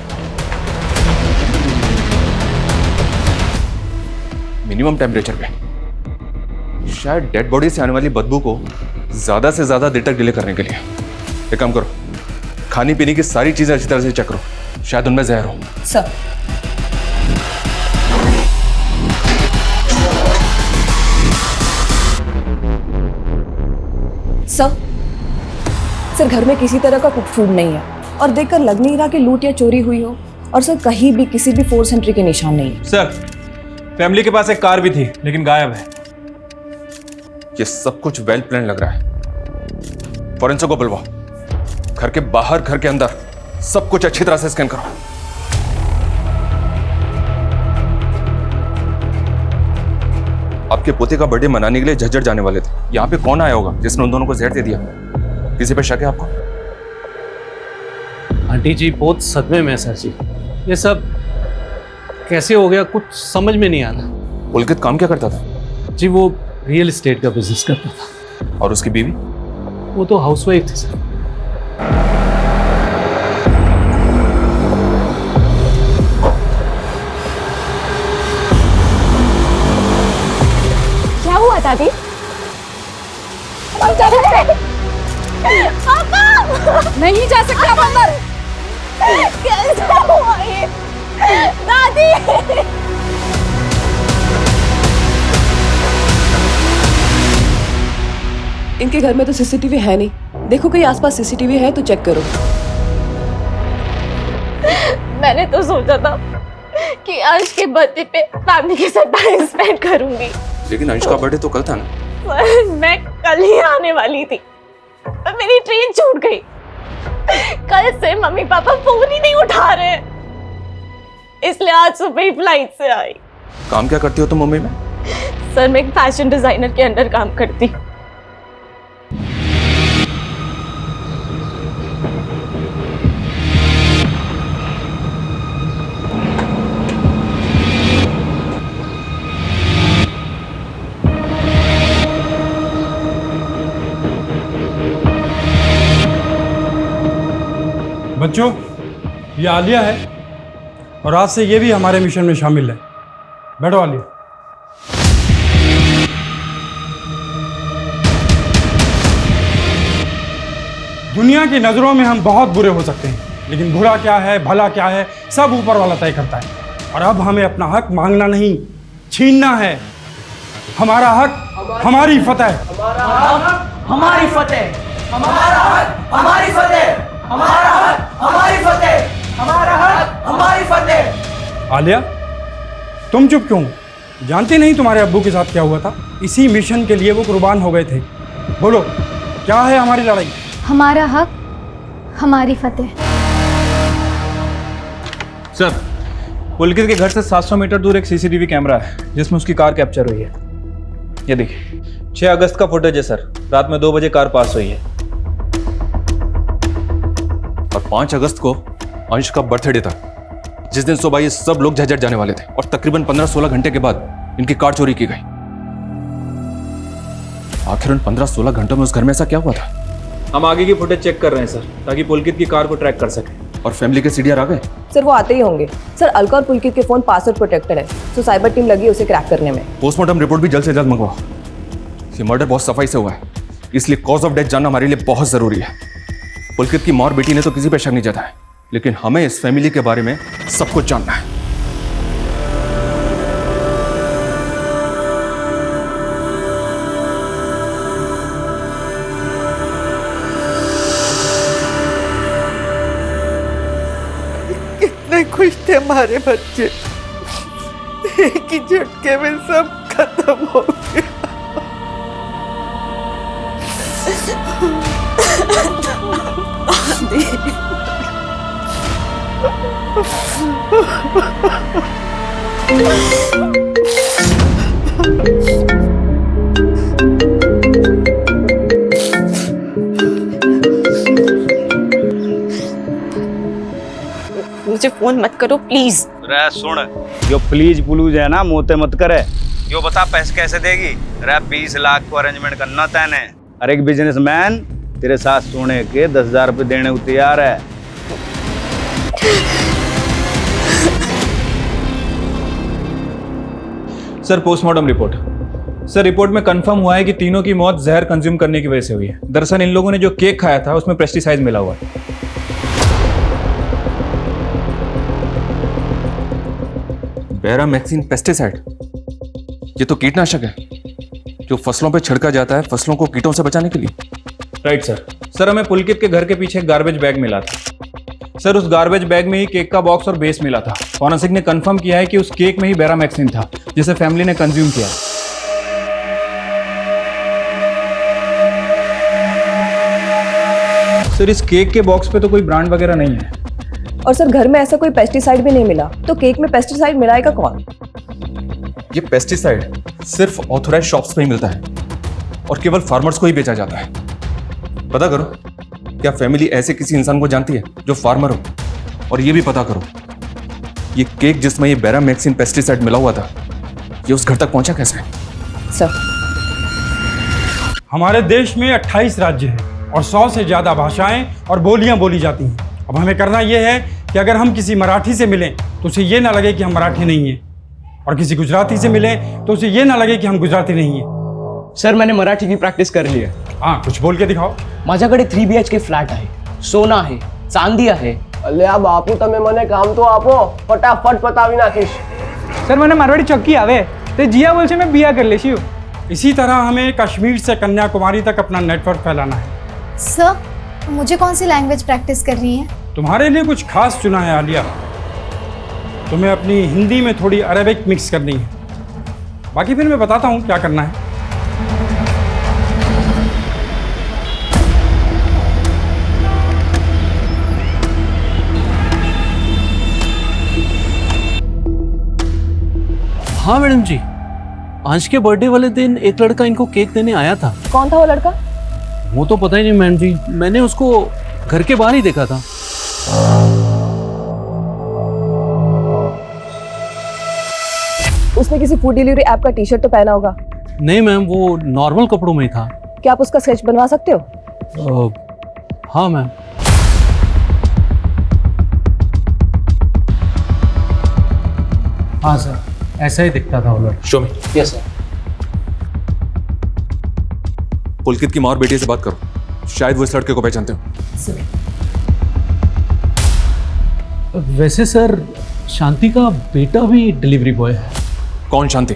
मिनिमम टेम्परेचर पे, शायद डेड बॉडी से आने वाली बदबू को ज्यादा से ज्यादा देर तक डिले करने के लिए। एक काम करो, खाने पीने की सारी चीजें अच्छी तरह से चेक करो, शायद उनमें जहर हो। सर सर घर में किसी तरह का कुक फूड नहीं है और देखकर लग नहीं रहा कि लूट या चोरी हुई हो। और सर कहीं भी किसी भी फोर्स एंट्री के निशान नहीं है। सर फैमिली के पास एक कार भी थी लेकिन गायब है। ये सब कुछ वेल प्लान लग रहा है। फॉरेंसिक को बुलवाओ, घर के बाहर घर के अंदर सब कुछ अच्छी तरह से स्कैन करो। आपके पोते का बर्थडे मनाने के लिए झज्जर जाने वाले थे। यहाँ पे कौन आया होगा जिसने उन दोनों को जहर दे दिया? किसी पे शक है आपको? आंटी जी बहुत सदमे में है सर जी। ये सब कैसे हो गया कुछ समझ में नहीं आ रहा। पुलकित काम क्या करता था? जी वो रियल एस्टेट का बिजनेस करता था। और उसकी बीवी? वो तो हाउसवाइफ थी सर। क्या हुआ दादी? हम जा सकते? पापा! नहीं जा सकते आप अंदर। कैसे हुआ ये? दादी! इनके घर में तो सीसीटीवी है नहीं। देखो कहीं आसपास सीसीटीवी है तो चेक करो। मैंने तो सोचा था कि अंश के बर्थडे पे फैमिली के साथ टाइम स्पेंड करूंगी। लेकिन अंश का बर्थडे तो कल था ना? मैं कल ही आने वाली थी पर मेरी ट्रेन छूट गई। कल से मम्मी पापा फोन ही नहीं उठा रहे, इसलिए आज सुबह ही फ्लाइट से आई। काम क्या करती हो तुम मुंबई में? सर मैं एक फैशन डिजाइनर के अंडर काम करती। बच्चों ये आलिया है और आज से ये भी हमारे मिशन में शामिल है। बैठो आलिया। दुनिया की नज़रों में हम बहुत बुरे हो सकते हैं लेकिन बुरा क्या है भला क्या है सब ऊपर वाला तय करता है। और अब हमें अपना हक मांगना नहीं छीनना है। हमारा हक हमारी फतेह। हमारी फतेह। हमारा हक हमारी फतेह। हमारा हक हमारी फतेह। हमारा हक हमारी फतेह। आलिया तुम चुप क्यों? जानती नहीं तुम्हारे अब्बू के साथ क्या हुआ था? इसी मिशन के लिए वो कुर्बान हो गए थे। बोलो क्या है हमारी लड़ाई? हमारा हक हमारी फतेह। सर पुलकित के घर से 700 मीटर दूर एक सीसीटीवी कैमरा है जिसमें उसकी कार कैप्चर हुई है। ये देखिए 6 अगस्त का फुटेज है सर। रात में 2 बजे कार पास हुई है। और 5 अगस्त को अंश का बर्थडे था, जिस दिन सुबह ये सब लोग झज्जर जाने वाले थे और तकरीबन 15-16 घंटे के बाद इनकी कार चोरी की गई। आखिर उन 15-16 घंटों में उस घर में ऐसा क्या हुआ था? हम आगे की फुटेज चेक कर रहे हैं सर ताकि पुलकित की कार को ट्रैक कर सके। और फैमिली के सीडीआर आ गए? सर वो आते ही होंगे। सर अलका और पुलकित के फोन पासवर्ड प्रोटेक्टेड है तो साइबर टीम लगी है उसे क्रैक करने में। पोस्टमार्टम रिपोर्ट भी जल्द से जल्द मंगवाओ। ये मर्डर बहुत सफाई से हुआ है इसलिए कॉज ऑफ डेथ जानना हमारे लिए बहुत जरूरी है। पुलकित की माँ और बेटी ने तो किसी पे शक नहीं जताया लेकिन हमें इस फैमिली के बारे में सब कुछ जानना है। कितने खुश थे हमारे बच्चे, एक ही झटके में सब खत्म हो गया। मुझे फोन मत करो प्लीज। रे सुन, यो प्लीज प्लूज है ना मोते मत करे। यो बता पैसे कैसे देगी? रे 20 लाख को अरेंजमेंट करना तैने। अरे एक बिजनेसमैन तेरे साथ सोने के 10,000 रुपए देने को तैयार है। Sir postmortem report. Sir report में कंफर्म हुआ है कि तीनों की मौत जहर कंज्यूम करने की वजह से हुई है। दरअसल इन लोगों ने जो केक खाया था उसमें पेस्टिसाइड मिला हुआ है। बेरामैक्सिन पेस्टिसाइड, ये तो कीटनाशक है जो फसलों पे छिड़का जाता है फसलों को कीटों से बचाने के लिए। Right sir. सर हमें पुलकित के घर के पीछे एक गार्बेज बैग मिला था। सर उस गार्बेज बैग में ही केक का बॉक्स और बेस मिला था। फॉरेंसिक ने कंफर्म किया है कि उस केक में ही बेरामैक्सिन था जिसे फैमिली ने कंज्यूम किया। सर इस केक के बॉक्स पे तो कोई ब्रांड वगैरह नहीं है। और सर घर में ऐसा कोई पेस्टिसाइड भी नहीं मिला, तो केक में पेस्टिसाइड मिलाएगा कौन? ये पेस्टिसाइड सिर्फ ऑथोराइज शॉप्स पे ही मिलता है और केवल फार्मर्स को ही बेचा जाता है। पता करो, क्या फैमिली ऐसे किसी इंसान को जानती है जो फार्मर हो? और ये भी पता करो, ये केक जिसमें ये बेरामैक्सिन पेस्टिसाइड मिला हुआ था, ये उस घर तक पहुंचा कैसे? सर हमारे देश में 28 राज्य हैं और 100 से ज्यादा भाषाएं और बोलियां बोली जाती हैं। अब हमें करना यह है कि अगर हम किसी मराठी से मिलें तो उसे ये ना लगे कि हम मराठी नहीं हैं, और किसी गुजराती से मिलें तो उसे ये ना लगे कि हम गुजराती नहीं हैं। सर मैंने मराठी की प्रॅक्टिस करली आहे। हाँ, कुछ बोल के दिखाओ। माझ्याकडे 3 BHK फ्लॅट आहे, सोना आहे, चांदी आहे। અલ્યા બાપુ તમે મને કામ તો આપો, ફટાફટ પતાવી નાખીશ। सर मैंने मारवाड़ी चक्की आवे ते जिया बोल से मैं बिया कर लेशी हूँ। इसी तरह हमें कश्मीर से कन्याकुमारी तक अपना नेटवर्क फैलाना है। सर मुझे कौन सी लैंग्वेज प्रैक्टिस करनी है? तुम्हारे लिए कुछ खास चुना है आलिया। तुम्हें अपनी हिंदी में थोड़ी अरेबिक मिक्स करनी है। बाकी फिर मैं बताता हूँ क्या करना है। हाँ मैडम जी, आज के बर्थडे वाले दिन एक लड़का इनको केक देने आया था। कौन था वो लड़का? वो तो पता ही नहीं मैडम जी, मैंने उसको घर के बाहर ही देखा था। उसने किसी फूड डिलीवरी ऐप का टी-शर्ट तो पहना होगा। नहीं मैम, वो नॉर्मल कपड़ों में ही था। क्या आप उसका स्केच बनवा सकते हो? हाँ मैम। हाँ सर, ऐसा ही दिखता था वो लड़का। शो में। Yes sir. पुलकित की माँ और बेटी से बात करो, शायद वो इस लड़के को पहचानते हो। वैसे सर शांति का बेटा भी डिलीवरी बॉय है। कौन शांति?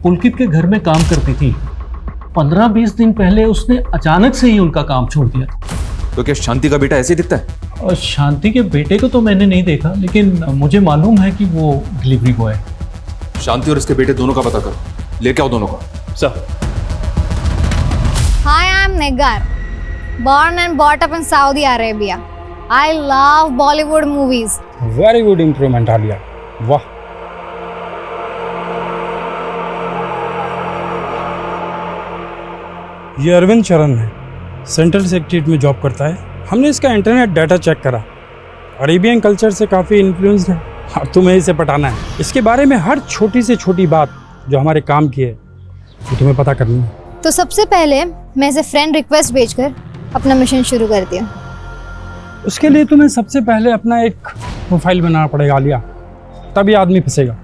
पुलकित के घर में काम करती थी। 15-20 दिन पहले उसने अचानक से ही उनका काम छोड़ दिया था। तो क्या शांति का बेटा ऐसे ही दिखता है? और शांति के बेटे को तो मैंने नहीं देखा, लेकिन मुझे मालूम है कि वो डिलीवरी बॉय है। शांति और इसके बेटे दोनों का पता करो, लेके आओ दोनों को। Sir. Hi, I'm Negar. Born and brought up in Saudi Arabia. I love Bollywood movies. Very good improvement Alia, वाह। ये अरविंद चरण है, सेंट्रल सेक्रेटरीट में जॉब करता है। हमने इसका इंटरनेट डाटा चेक करा, अरेबियन कल्चर से काफ़ी इन्फ्लुएंस्ड है। अब तुम्हें इसे पटाना है। इसके बारे में हर छोटी से छोटी बात जो हमारे काम की है वो तुम्हें पता करनी है। तो सबसे पहले मैं इसे फ्रेंड रिक्वेस्ट भेजकर अपना मिशन शुरू करती हूँ। उसके लिए तुम्हें सबसे पहले अपना एक प्रोफाइल बनाना पड़ेगा आलिया, तभी आदमी फंसेगा।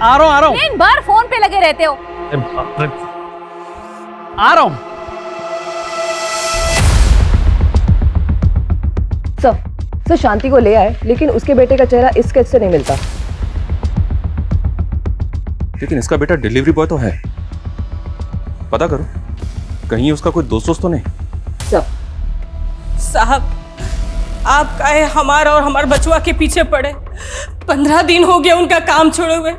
आ रहा हूँ। दिन भर फोन पे लगे रहते हो। आ रहा हूँ। सर शांति को ले आए, लेकिन उसके बेटे का चेहरा इस स्केच से नहीं मिलता। लेकिन इसका बेटा डिलीवरी बॉय तो है, पता करो कहीं उसका कोई दोस्त तो नहीं। साहब आप काहे हमारा और हमारे बचवा के पीछे पड़े? 15 दिन हो गया उनका काम छोड़े हुए,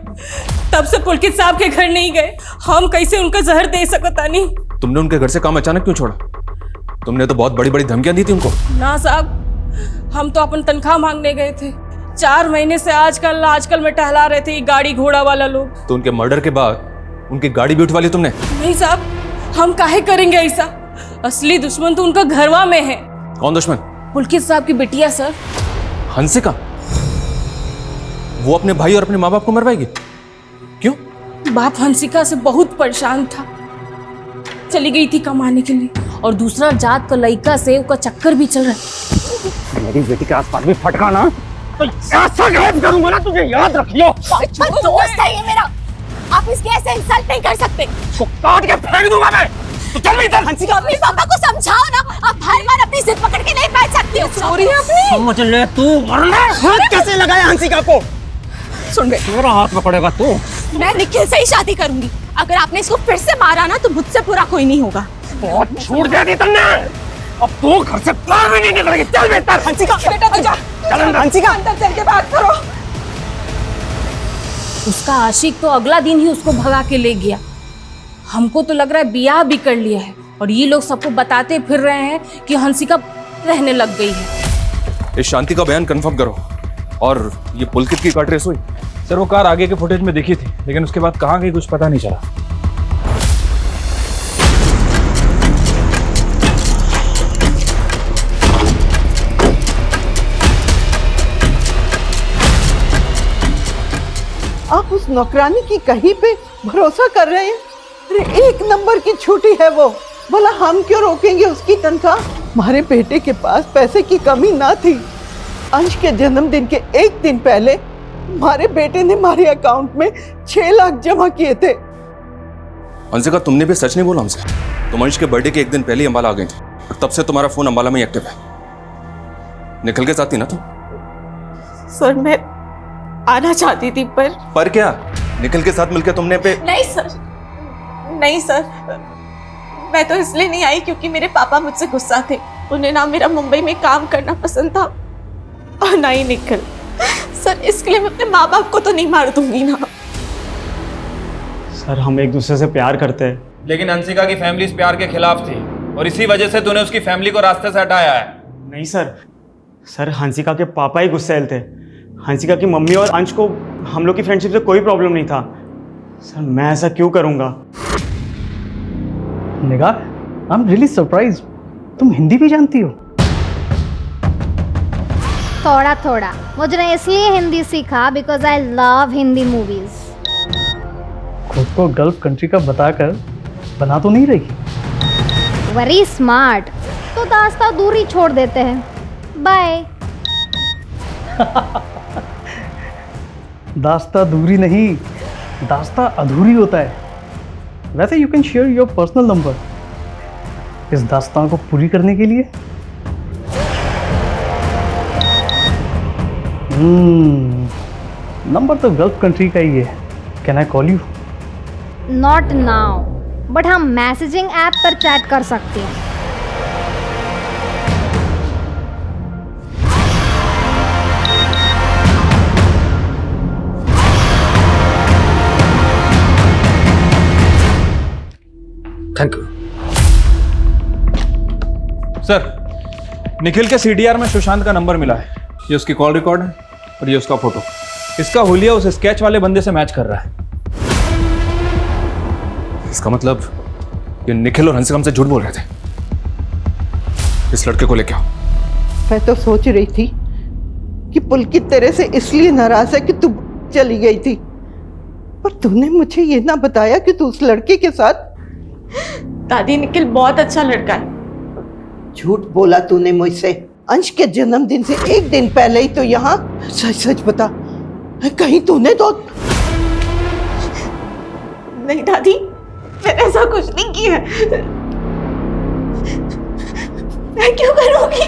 तब से पुलकित साहब के घर नहीं गए। हम कैसे उनका जहर दे सकता नहीं। तुमने उनके घर से काम अचानक क्यों छोड़ा? तुमने तो बहुत बड़ी बड़ी धमकियां दी थी उनको। ना साहब, हम तो अपन तनख्वाह मांगने गए थे। 4 महीने से आजकल में टहला रहे थे ये गाड़ी घोड़ा वाला लोग। तो उनके मर्डर के बाद उनकी गाड़ी भी उठवा ली तुमने? नहीं साहब, हम काहे करेंगे ऐसा? असली दुश्मन तो उनका घरवा में है। कौन दुश्मन? पुलकित साहब की बिटिया सर, हंसिका। वो अपने भाई और अपने माँ बाप को मरवाएगी? क्यों? बाप हंसिका से बहुत परेशान था, चली गई थी कमाने के लिए, और दूसरा जात का लड़का से उसका चक्कर भी चल रहा है। मेरी बेटी के आसपास भी फटका ना तो ऐसा गायब करूंगा ना, तुझे याद रखियो। दोस्त है ये मेरा, आप इसके ऐसे इंसल्ट नहीं कर सकते। इसको काट के फेंक दूंगा मैं। तो चल इधर। हंसिका, अपने पापा को समझाओ ना, आप हर बार अपनी जिद पकड़ के नहीं बैठ सकती हो। सॉरी अपनी। समझ ले तू, वरना हाथ कैसे लगाया हंसिका को? सुन बे, मेरा हाथ पकड़ेगा तू। मैं निखिल से ही शादी करूंगी। अगर आपने इसको फिर से मारा ना तो मुझसे बुरा कोई नहीं होगा। बहुत छूट दे दी तुमने, अब तू घर से बाहर भी नहीं निकलेगी। चल बेटा। हंसिका बेटा तू जा। चल हंसिका, अंदर चल के बात करो। उसका आशिक तो अगला दिन ही उसको भगा के ले गया। हमको तो लग रहा है बियाह भी कर लिया है, और ये लोग सबको बताते फिर रहे हैं कि हंसिका रहने लग गई है। इस शांति का बयान कंफर्म करो। और ये पुलकित की काट रेस हुई? सर वो कार आगे के फुटेज में दिखी थी, लेकिन उसके बाद कहाँ गई कुछ पता नहीं चला। आप उस नौकरानी की कहीं पे भरोसा कर रहे हैं? अरे 1 नंबर की छुट्टी है वो, बोला हम क्यों रोकेंगे उसकी तनख्वाह? हमारे बेटे के पास पैसे की कमी ना थी। अंश के जन्मदिन के 1 दिन पहले हमारे बेटे ने हमारे अकाउंट में 6 लाख जमा किए थे। हंसिका, तुमने भी सच नहीं बोला हमसे। तुम अंश के बर्थडे के 1 दिन पहले ही अंबाला आ गई थी, और तब से तुम्हारा फोन अंबाला में ही एक्टिव है। निखिल के साथ थी ना तुम? सर मैं आना चाहती थी पर क्या निखिल के साथ मिलकर तुमने पे? नहीं सर, मैं तो इसलिए नहीं आई क्योंकि मेरे पापा मुझसे गुस्सा थे। उन्हें ना मेरा मुंबई में काम करना पसंद था और ना ही निखिल। सर इसके लिए मैं अपने माँ बाप को तो नहीं मार दूंगी ना। सर हम एक दूसरे से प्यार करते हैं। लेकिन हंसिका की फैमिली इस प्यार के खिलाफ थी, और इसी वजह से तूने उसकी फैमिली को रास्ते से हटाया है। नहीं सर हंसिका के पापा ही गुस्सैल थे। हंसिका की मम्मी और अंश को हम लोग की फ्रेंडशिप से कोई प्रॉब्लम नहीं था। सर मैं ऐसा क्यों करूंगा? निगाह, आई एम रियली सरप्राइज, तुम हिंदी भी जानती हो? थोड़ा थोड़ा। मुझे ने इसलिए हिंदी सीखा because I love Hindi movies. खुद को गल्फ कंट्री का बताकर बना तो नहीं रही? Very smart. तो दास्ता दूरी छोड़ देते हैं। बाय। दास्ता दूरी नहीं, दास्ता अधूरी होता है। वैसे you can share your personal number इस दास्तान को पूरी करने के लिए। नंबर तो गल्फ कंट्री का ही है। Can I call you? Not now, but हम मैसेजिंग ऐप पर चैट कर सकते हैं। Thank you sir. निखिल के सीडीआर में सुशांत का नंबर मिला है। ये उसकी कॉल रिकॉर्ड है और ये उसका फोटो। इसका हुलिया उस स्केच वाले बंदे से मैच कर रहा है। इसका मतलब ये निखिल और हंसिका हमसे झूठ बोल रहे थे। इस लड़के को लेके आओ। मैं तो सोच रही थी कि पुलकित तेरे से इसलिए नाराज है कि तू चली गई थी, पर तूने मुझे ये ना बताया कि तू उस लड़के के साथ। दादी निखिल बहुत अच्छा लड़का है। झूठ बोला तूने मुझसे। अंश के जन्मदिन से 1 दिन पहले ही तो यहाँ। सच सच बता, कहीं तूने तो नहीं दादी, मैंने ऐसा कुछ नहीं किया। मैं क्यों करूंगी?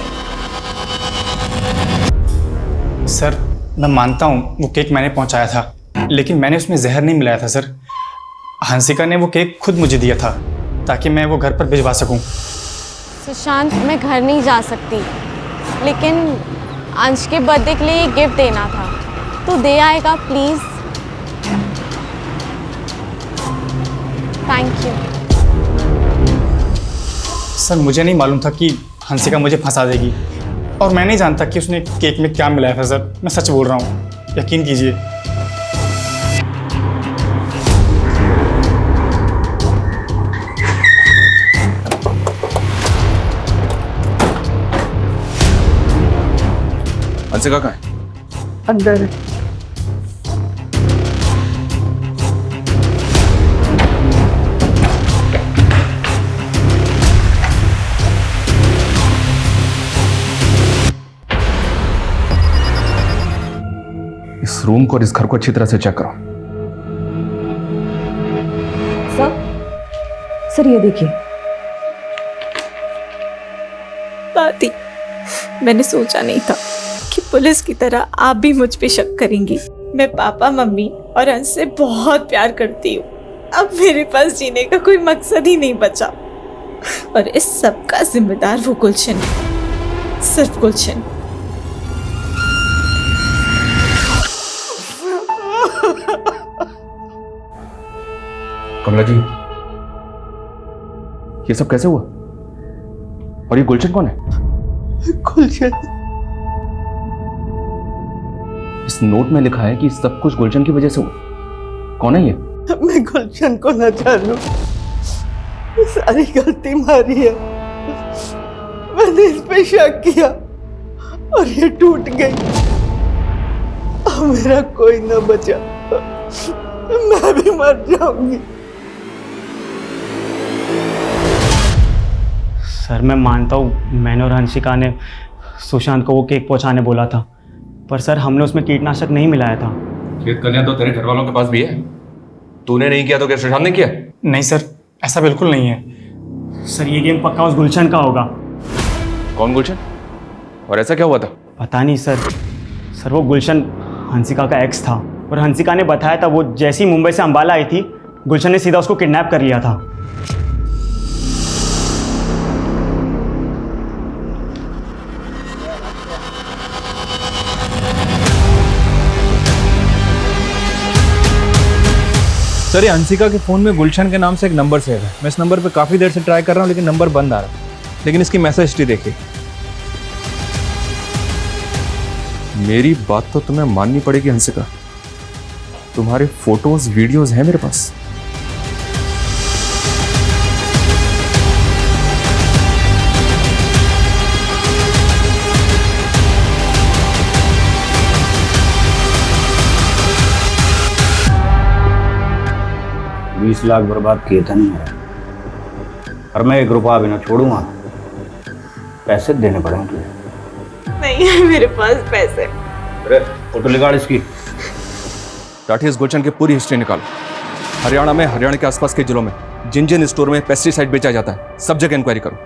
सर मैं मानता हूँ वो केक मैंने पहुँचाया था, लेकिन मैंने उसमें जहर नहीं मिलाया था सर। हंसिका ने वो केक खुद मुझे दिया था ताकि मैं वो घर पर भिजवा सकूं। सुशांत, मैं घर नहीं जा सकती, लेकिन अंश के बर्थडे के लिए गिफ्ट देना था, तो दे आएगा प्लीज? Thank you. सर मुझे नहीं मालूम था कि हंसिका मुझे फंसा देगी। और मैं नहीं जानता कि उसने केक में क्या मिलाया था सर, मैं सच बोल रहा हूँ, यकीन कीजिए। हंसिका कहाँ है? अंदर। इस रूम को और इस घर को अच्छी तरह से चेक करो। सर ये देखिए। दादी, मैंने सोचा नहीं था कि पुलिस की तरह आप भी मुझ पे शक करेंगी। मैं पापा, मम्मी और अंश से बहुत प्यार करती हूँ। अब मेरे पास जीने का कोई मकसद ही नहीं बचा और इस सब का जिम्मेदार वो गुलशन है, सिर्फ गुलशन। कमला जी, ये सब कैसे हुआ? और ये गुलशन कौन है? गुलशन, इस नोट में लिखा है कि सब कुछ गुलशन की वजह से हुआ। कौन है ये? मैं गुलशन को न जानूं, सारी गलती मारी है। मैंने इस पे शक किया और ये टूट गई। अब मेरा कोई न बचा, मैं भी मर जाऊंगी। सर मैं मानता हूँ मैंने और हंसिका ने सुशांत को वो केक पहुंचाने बोला था, पर सर हमने उसमें कीटनाशक नहीं मिलाया था। खेत कन्या तो तेरे घर वालों के पास भी है। तूने नहीं किया तो क्या सुशांत ने किया? नहीं सर, ऐसा बिल्कुल नहीं है। सर ये गेम पक्का उस गुलशन का होगा। कौन गुलशन? और ऐसा क्या हुआ था? पता नहीं सर वो गुलशन हंसिका का एक्स था और हंसिका ने बताया था वो जैसी मुंबई से अंबाला आई थी, गुलशन ने सीधा उसको किडनैप कर लिया था। सर ये हंसिका के फ़ोन में गुलशन के नाम से एक नंबर सेव है। मैं इस नंबर पे काफ़ी देर से ट्राई कर रहा हूँ लेकिन नंबर बंद आ रहा है। लेकिन इसकी मैसेज हिस्ट्री देखिए। मेरी बात तो तुम्हें माननी पड़ेगी हंसिका, तुम्हारे फोटोज वीडियोज हैं मेरे पास। $20 लाख बर्बाद किए थे नहीं और मैं 1 रुपया भी ना छोड़ूंगा। पैसे देने पड़ेंगे तुझे। नहीं है मेरे पास पैसे। अरे फोटो निकाल इसकी। राठी, इस गुलशन की पूरी हिस्ट्री निकालो। हरियाणा में, हरियाणा के आसपास के जिलों में जिन जिन स्टोर में पेस्टिसाइड बेचा जाता है सब जगह इंक्वायरी करो।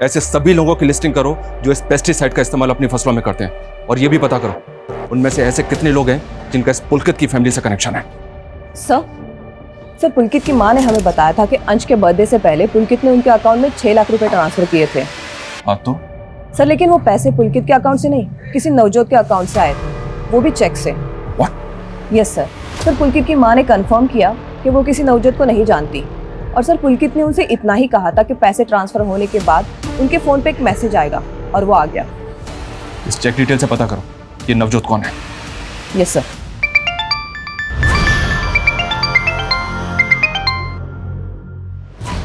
ऐसे सभी लोगों की लिस्टिंग करो जो इस पेस्टिसाइड का इस्तेमाल अपनी फसलों में करते हैं और ये भी पता करो उनमें से ऐसे कितने लोग हैं जिनका इस पुलकित की फैमिली से कनेक्शन है। सर पुलकित की माँ ने हमें बताया था कि अंश के बर्थडे से पहले पुलकित ने उनके अकाउंट में 6 लाख रुपए ट्रांसफर किए थे। हाँ तो? सर लेकिन वो पैसे पुलकित के अकाउंट से नहीं, किसी नवजोत के अकाउंट से आए थे, वो भी चेक से। यस सर पुलकित की माँ ने कंफर्म किया कि वो किसी नवजोत को नहीं जानती और सर पुलकित ने उनसे इतना ही कहा था कि पैसे ट्रांसफर होने के बाद उनके फोन पे एक मैसेज आएगा और वो आ गया। इस चेक डिटेल से पता करो ये नवजोत कौन है। Yes sir.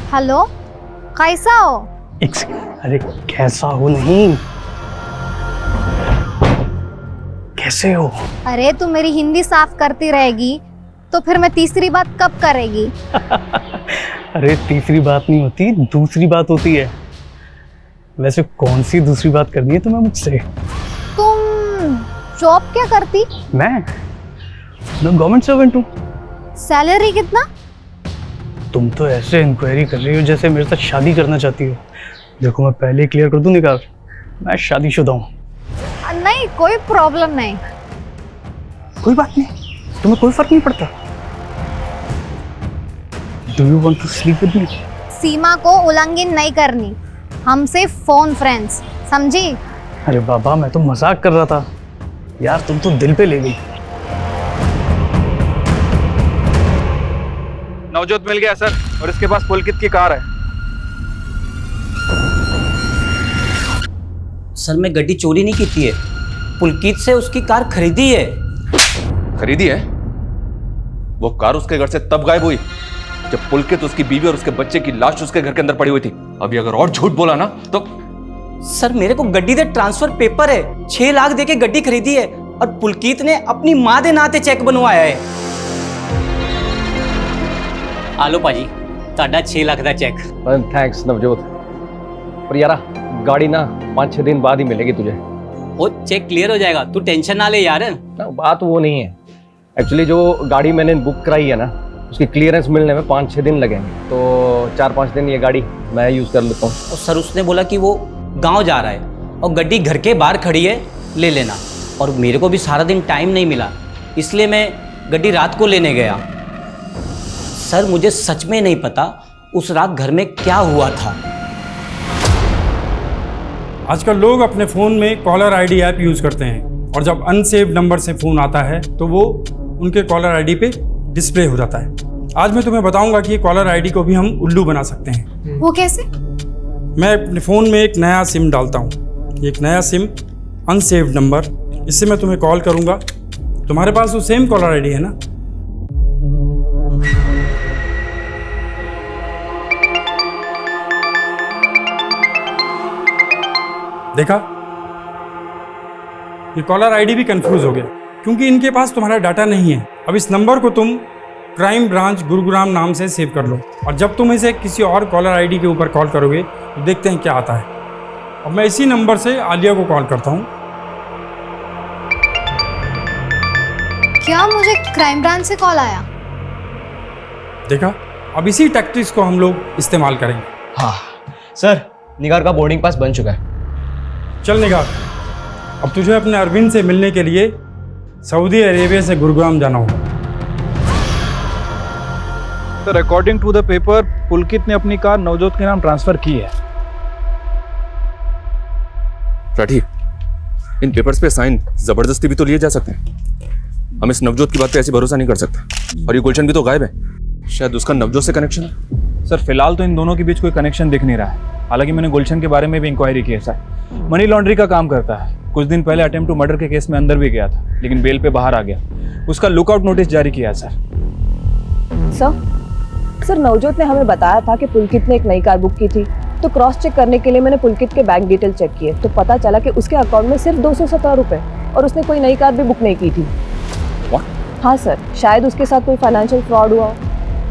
हेलो, कैसा हो? अरे कैसा हो नहीं, कैसे हो? अरे तू मेरी हिंदी साफ करती रहेगी तो फिर मैं तीसरी बात कब करेगी? अरे तीसरी बात नहीं होती, दूसरी बात होती है। वैसे कौन सी दूसरी बात करनी है तुम्हें मुझसे? तुम जॉब क्या करती? मैं गवर्नमेंट सर्वेंट हूँ। सैलरी कितना? तुम तो ऐसे इंक्वायरी कर रही हो जैसे मेरे साथ शादी करना चाहती हो। देखो मैं पहले क्लियर कर दूं निकाह, मैं शादीशुदा हूँ। नहीं कोई प्रॉब्लम नहीं। कोई बात नहीं, तुम्हें कोई फर्क नहीं पड़ता। Do you want to sleep with me? सीमा को उल्लंघन नहीं करनी, हमसे फोन फ्रेंड्स, समझी? अरे बाबा मैं तो मजाक कर रहा था यार, तुम तो दिल पे ले गई। नवजोत मिल गया सर और इसके पास पुलकित की कार है। सर मैं गड्डी चोरी नहीं की थी है, पुलकित से उसकी कार खरीदी है। खरीदी है? वो कार उसके घर से तब गायब हुई जब पुलकित, उसकी बीवी और उसके बच्चे की लाश उसके घर के अंदर पड़ी हुई थी। अभी अगर और झूठ बोला ना तो। सर मेरे को गड्डी दे ट्रांसफर पेपर है, 6 लाख दे के गड्डी खरीदी है और पुलकित ने अपनी मां दे नाते चेक बनवाया है। आलो पाजी, ताड़ा 6 लाख का चेक। थैंक्स नवजोत, पर यार गाड़ी ना 5-6 दिन बाद ही मिलेगी तुझे। वो चेक क्लियर हो जाएगा, तू टेंशन ना ले यार। ना बात वो नहीं है, एक्चुअली जो गाड़ी मैंने बुक कराई है ना उसकी क्लियरेंस मिलने में 5-6 दिन लगेंगे, तो 4-5 दिन ये गाड़ी मैं यूज़ कर लेता हूँ। और सर उसने बोला कि वो गांव जा रहा है और गड्डी घर के बाहर खड़ी है, ले लेना। और मेरे को भी सारा दिन टाइम नहीं मिला, इसलिए मैं गड्डी रात को लेने गया। सर मुझे सच में नहीं पता उस रात घर में क्या हुआ था। आजकल लोग अपने फ़ोन में कॉलर आईडी ऐप यूज़ करते हैं और जब अनसेव्ड नंबर से फ़ोन आता है तो वो उनके कॉलर आईडी पे डिस्प्ले हो जाता है। आज मैं तुम्हें बताऊंगा कि ये कॉलर आईडी को भी हम उल्लू बना सकते हैं। वो कैसे? मैं अपने फ़ोन में एक नया सिम डालता हूँ, एक नया सिम अनसेव्ड नंबर, इससे मैं तुम्हें कॉल करूँगा। तुम्हारे पास वो सेम कॉलर आईडी है ना? देखा, ये कॉलर आईडी भी कंफ्यूज हो गया क्योंकि इनके पास तुम्हारा डाटा नहीं है। अब इस नंबर को तुम क्राइम ब्रांच गुरुग्राम नाम से सेव कर लो और जब तुम इसे किसी और कॉलर आईडी के ऊपर कॉल करोगे तो देखते हैं क्या आता है। अब मैं इसी नंबर से आलिया को कॉल करता हूँ। क्या मुझे क्राइम ब्रांच से कॉल आया? देखा, अब इसी टैक्टिक्स को हम लोग इस्तेमाल करेंगे। हाँ सर, निगार का बोर्डिंग पास बन चुका है। चल निगार, अब तुझे अपने अरविंद से मिलने के लिए सऊदी अरेबिया से गुरुग्राम जाना होगा। Sir according to the paper Pulkit ने अपनी कार नवजोत के नाम ट्रांसफर की है। राठी, इन पेपर्स पे साइन जबरदस्ती भी तो लिए जा सकते हैं। हम इस नवजोत की बात पे ऐसे भरोसा नहीं कर सकते। और ये गुलशन भी तो गायब है, शायद उसका नवजोत से कनेक्शन है। सर फिलहाल तो इन दोनों के बीच कोई कनेक्शन दिख नहीं रहा है। हालांकि मैंने गुलशन के बारे में भी इंक्वायरी की है सर। मनी लॉन्ड्री का काम करता है, कुछ दिन पहले अटेम्प्ट टू मर्डर के केस में अंदर भी गया था लेकिन बेल पे बाहर आ गया। उसका लुकआउट नोटिस जारी किया है सर। सर नवजोत ने हमें बताया था कि पुलकित ने एक नई कार बुक की थी, तो क्रॉस चेक करने के लिए मैंने पुलकित के बैंक डिटेल चेक किए तो पता चला कि उसके अकाउंट में सिर्फ 217 रुपए और उसने कोई नई कार भी बुक नहीं की थी। हाँ सर, शायद उसके साथ कोई फाइनेंशियल फ्रॉड हुआ।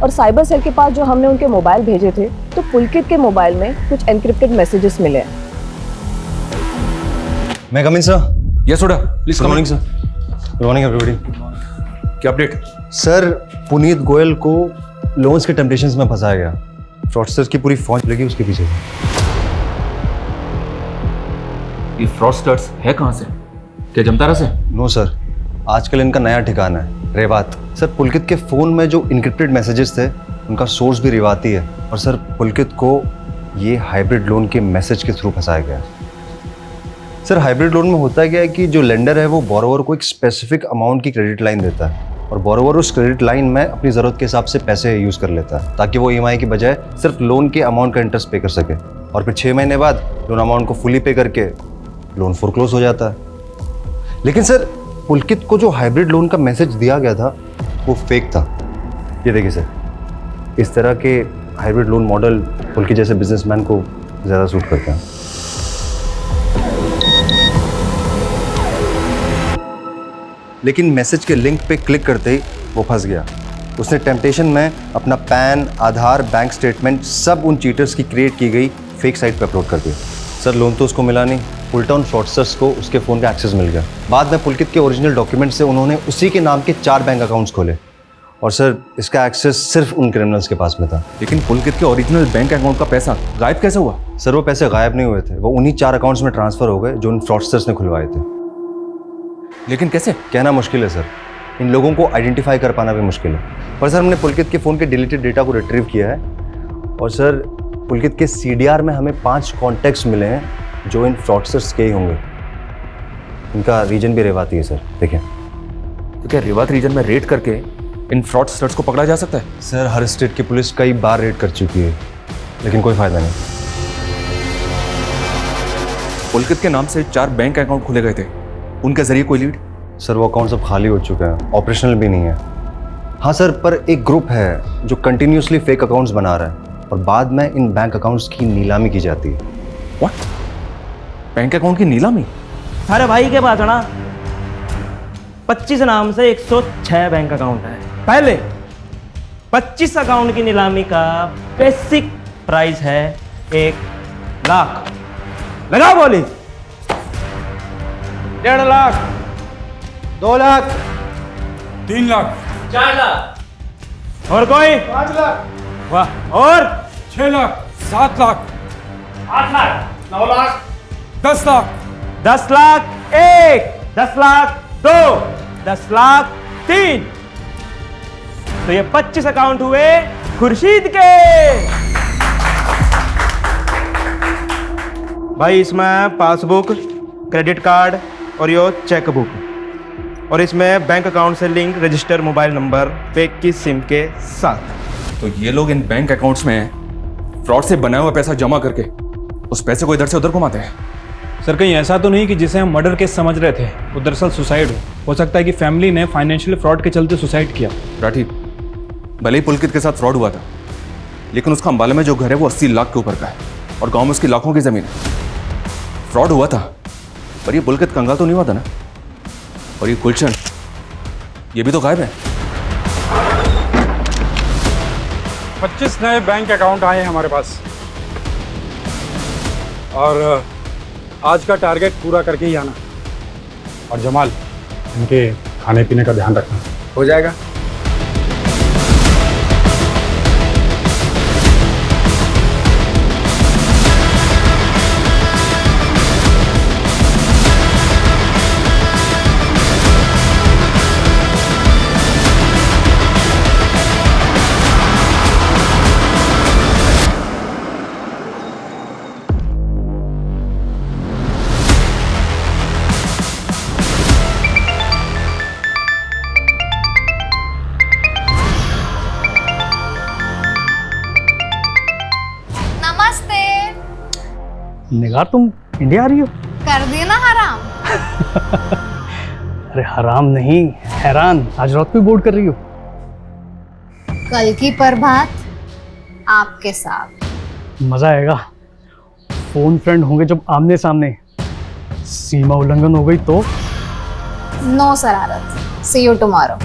और साइबर सेल के पास जो हमने उनके मोबाइल भेजे थे तो पुलकित के मोबाइल में कुछ एनक्रिप्टेड मैसेजेस मिले। मैं कम इन सर? यस सोडा, please come morning sir. Good morning everybody. क्या अपडेट? सर पुनीत गोयल को लोन्स के टेम्पटेशंस में फंसाया गया। फ्रॉडस्टर्स की पूरी फौज लगी उसके पीछे। ये फ्रॉडस्टर्स है कहाँ से? क्या जमतारा से? नो सर, आजकल इनका नया ठिकाना है रेवात। सर पुलकित के फ़ोन में जो इनक्रिप्टेड मैसेजेस थे उनका सोर्स भी रेवाती है। और सर पुलकित को ये हाइब्रिड लोन के मैसेज के थ्रू फंसाया गया। सर हाइब्रिड लोन में होता क्या है कि जो लेंडर है वो बोरोवर को एक स्पेसिफिक अमाउंट की क्रेडिट लाइन देता है और बोरोवर उस क्रेडिट लाइन में अपनी ज़रूरत के हिसाब से पैसे यूज़ कर लेता है ताकि वो EMI की बजाय सिर्फ लोन के अमाउंट का इंटरेस्ट पे कर सके। और फिर 6 महीने बाद लोन अमाउंट को फुली पे करके लोन फोरक्लोज हो जाता है। लेकिन सर पुलकित को जो हाइब्रिड लोन का मैसेज दिया गया था वो फेक था। ये देखिए सर, इस तरह के हाइब्रिड लोन मॉडल पुलकित जैसे बिजनेसमैन को ज़्यादा सूट करते हैं। लेकिन मैसेज के लिंक पे क्लिक करते ही वो फंस गया। उसने टेम्पटेशन में अपना पैन, आधार, बैंक स्टेटमेंट सब उन चीटर्स की क्रिएट की गई फेक साइट पे अपलोड कर दिया। सर लोन तो उसको मिला नहीं, उल्टा उन फ्रॉडस्टर्स को उसके फ़ोन का एक्सेस मिल गया। बाद में पुलकित के ओरिजिनल डॉक्यूमेंट से उन्होंने उसी के नाम के 4 बैंक अकाउंट्स खोले और सर इसका एक्सेस सिर्फ उन क्रिमिनल्स के पास में था। लेकिन पुलकित के ओरिजिनल बैंक अकाउंट का पैसा गायब कैसे हुआ? सर वो पैसे गायब नहीं हुए थे, वो उन्हीं 4 अकाउंट्स में ट्रांसफ़र हो गए जो उन फ्रॉडस्टर्स ने खुलवाए थे। लेकिन कैसे? कहना मुश्किल है सर, इन लोगों को आइडेंटिफाई कर पाना भी मुश्किल है। पर सर हमने पुलकित के फ़ोन के डिलीटेड डेटा को रिट्रीव किया है और सर पुलकित के CDR में हमें 5 कॉन्टैक्ट्स मिले हैं जो इन फ्रॉडस्टर्स के ही होंगे। इनका रीजन भी रेवाती है सर, देखिए। तो क्या रेवात रीजन में रेड करके इन फ्रॉडस्टर्स को पकड़ा जा सकता है? सर हर स्टेट की पुलिस कई बार रेड कर चुकी है लेकिन कोई फायदा नहीं। पुलकित के नाम से 4 बैंक अकाउंट खुले गए थे, उनके जरिए कोई लीड? सर वो अकाउंट सब खाली हो चुके हैं, ऑपरेशनल भी नहीं है। हाँ सर, पर एक ग्रुप है जो कंटिन्यूसली फेक अकाउंट्स बना रहा है और बाद में इन बैंक अकाउंट्स की नीलामी की जाती है। व्हाट? बैंक अकाउंट की नीलामी? अरे भाई के पास है ना 25 नाम से 106 बैंक अकाउंट है। पहले 25 अकाउंट की नीलामी का बेसिक प्राइस है 1 लाख। लगाओ बोली। 1.5 लाख, 2 लाख, 3 लाख, 4 लाख। और कोई? 5 लाख, वाह। और 6 लाख, 7 लाख, 8 लाख, 9 लाख, 10 लाख, 10 लाख 1, 10 लाख 2, 10 लाख 3। तो ये 25 अकाउंट हुए खुर्शीद के। भाई इसमें पासबुक, क्रेडिट कार्ड और यो चेक बुक, और इसमें बैंक अकाउंट से link register mobile number fake की सिम के साथ। तो ये लोग इन बैंक अकाउंट्स में फ्रॉड से बनाया हुआ पैसा जमा करके उस पैसे को इधर से उधर घुमाते हैं। सर कहीं ऐसा तो नहीं कि जिसे हम मर्डर केस समझ रहे थे वो दरअसल सुसाइड हो सकता है कि फैमिली ने फाइनेंशियल फ्रॉड के चलते सुसाइड किया। राठी, भले ही पुलकित के साथ फ्रॉड हुआ था, लेकिन उसका अंबाला में जो घर है वो 80 लाख के ऊपर का है और गांव में उसकी लाखों की जमीन है। फ्रॉड हुआ था, पर ये पुलकित कंगाल तो नहीं हुआ था ना। और ये गुलशन, ये भी तो गायब है। 25 नए बैंक अकाउंट आए हैं हमारे पास, और आज का टारगेट पूरा करके ही आना। और जमाल, इनके खाने पीने का ध्यान रखना। हो जाएगा। निगार, तुम इंडिया आ रही हो? कर दिए ना हराम। अरे हराम नहीं, हैरान। आज रात को बोर्ड कर रही हो? कल की प्रभात आपके साथ। मजा आएगा। फोन फ्रेंड होंगे जब आमने सामने। सीमा उल्लंघन हो गई तो? नो शरारत। See you tomorrow.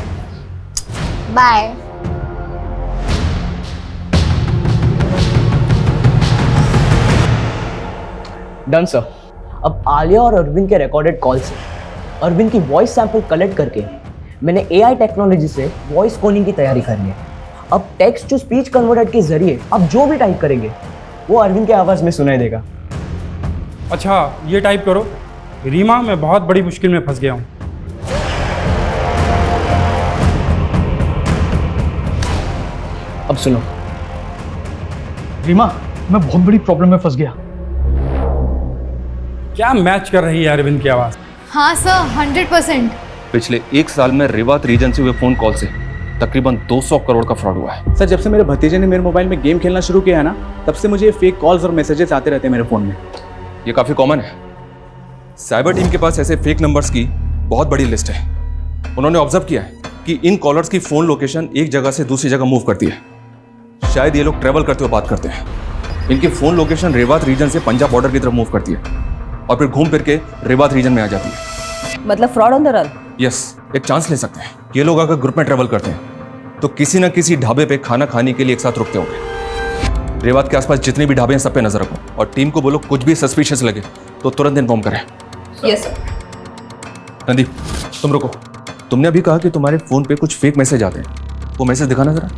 Bye. Done sir. अब आलिया और अरविंद के रिकॉर्डेड कॉल से अरविंद की वॉइस सैंपल कलेक्ट करके मैंने एआई टेक्नोलॉजी से वॉइस क्लोनिंग की तैयारी कर ली है। अब टेक्स्ट टू स्पीच कन्वर्टर के जरिए आप जो भी टाइप करेंगे वो अरविंद के आवाज में सुनाई देगा। अच्छा, ये टाइप करो, रीमा मैं बहुत बड़ी मुश्किल में फंस गया हूँ। अब सुनो। रीमा, मैं बहुत बड़ी प्रॉब्लम में फंस गया। क्या मैच कर रही है अरविंद की आवाज? हाँ सर, 100%। पिछले 1 साल में रेवात रीजन से हुए फोन कॉल से तकरीबन 200 करोड़ का फ्रॉड हुआ है। सर जब से मेरे भतीजे ने मेरे मोबाइल में गेम खेलना शुरू किया है ना, तब से मुझे फेक कॉल्स और मैसेजेस आते रहते हैं मेरे फोन में। ये काफी कॉमन है। साइबर टीम के पास ऐसे फेक नंबर्स की बहुत बड़ी लिस्ट है। उन्होंने ऑब्जर्व किया है कि इन कॉलर्स की फोन लोकेशन एक जगह से दूसरी जगह मूव करती है। शायद ये लोग ट्रेवल करते हुए बात करते हैं। इनकी फोन लोकेशन रेवात रीजन से पंजाब बॉर्डर की तरफ मूव करती है और फिर घूम फिर के रेवात रीजन में आ जाती है। मतलब fraud on the run. Yes, एक चांस ले सकते हैं। ये लोग अगर ग्रुप में ट्रेवल करते हैं तो किसी न किसी ढाबे पे खाना खाने के लिए एक साथ रुकते होंगे। रेवात के आसपास जितने भी ढाबे हैं सब पे नजर रखो और टीम को बोलो कुछ भी सस्पिशियस लगे तो तुरंत इन्फॉर्म करें। Yes sir. नंदी, तुम रुको। तुमने अभी कहा कि तुम्हारे फोन पे कुछ फेक मैसेज आते हैं, वो मैसेज दिखाना जरा।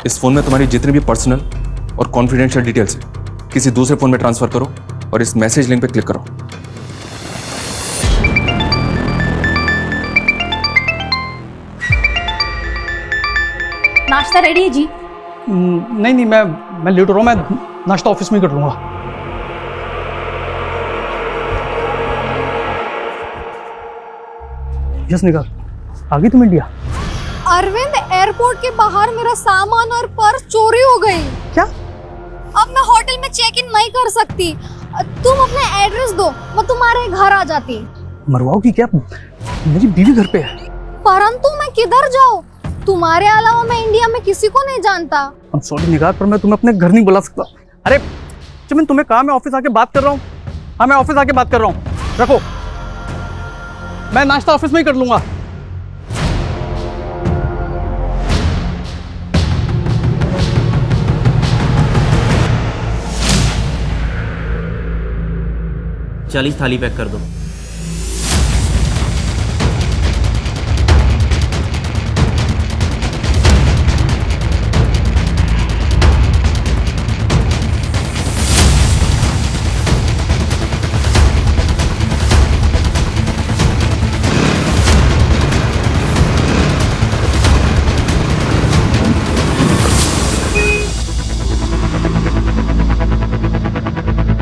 इस फोन में तुम्हारी जितनी भी पर्सनल और कॉन्फिडेंशियल डिटेल्स है किसी दूसरे फोन में ट्रांसफर करो और इस मैसेज लिंक पे क्लिक करो। नाश्ता रेडी है जी? नहीं नहीं, मैं लेट हो रहा हूँ। मैं नाश्ता ऑफिस में ही कर लूंगा। यस निगार, आ गई तुम इंडिया? अरविंद, एयरपोर्ट के बाहर मेरा सामान और पर्स चोरी हो गई। क्या? अब मैं होटल में चेक इन नहीं कर सकती। तुम अपना एड्रेस दो, मैं तुम्हारे घर आ जाती। मरवाओगी क्या? मेरी बीवी घर पे है। परंतु मैं किधर जाऊँ? तुम्हारे अलावा मैं इंडिया में किसी को नहीं जानता। I'm sorry निगार, पर मैं तुम्हें अपने घर नहीं बुला सकता। अरे चमन, तुम्हें कहा मैं ऑफिस आके बात कर रहा हूँ। हाँ, मैं ऑफिस आके बात कर रहा हूँ, रखो। मैं नाश्ता ऑफिस में ही कर लूंगा। चालीस थाली पैक कर दो।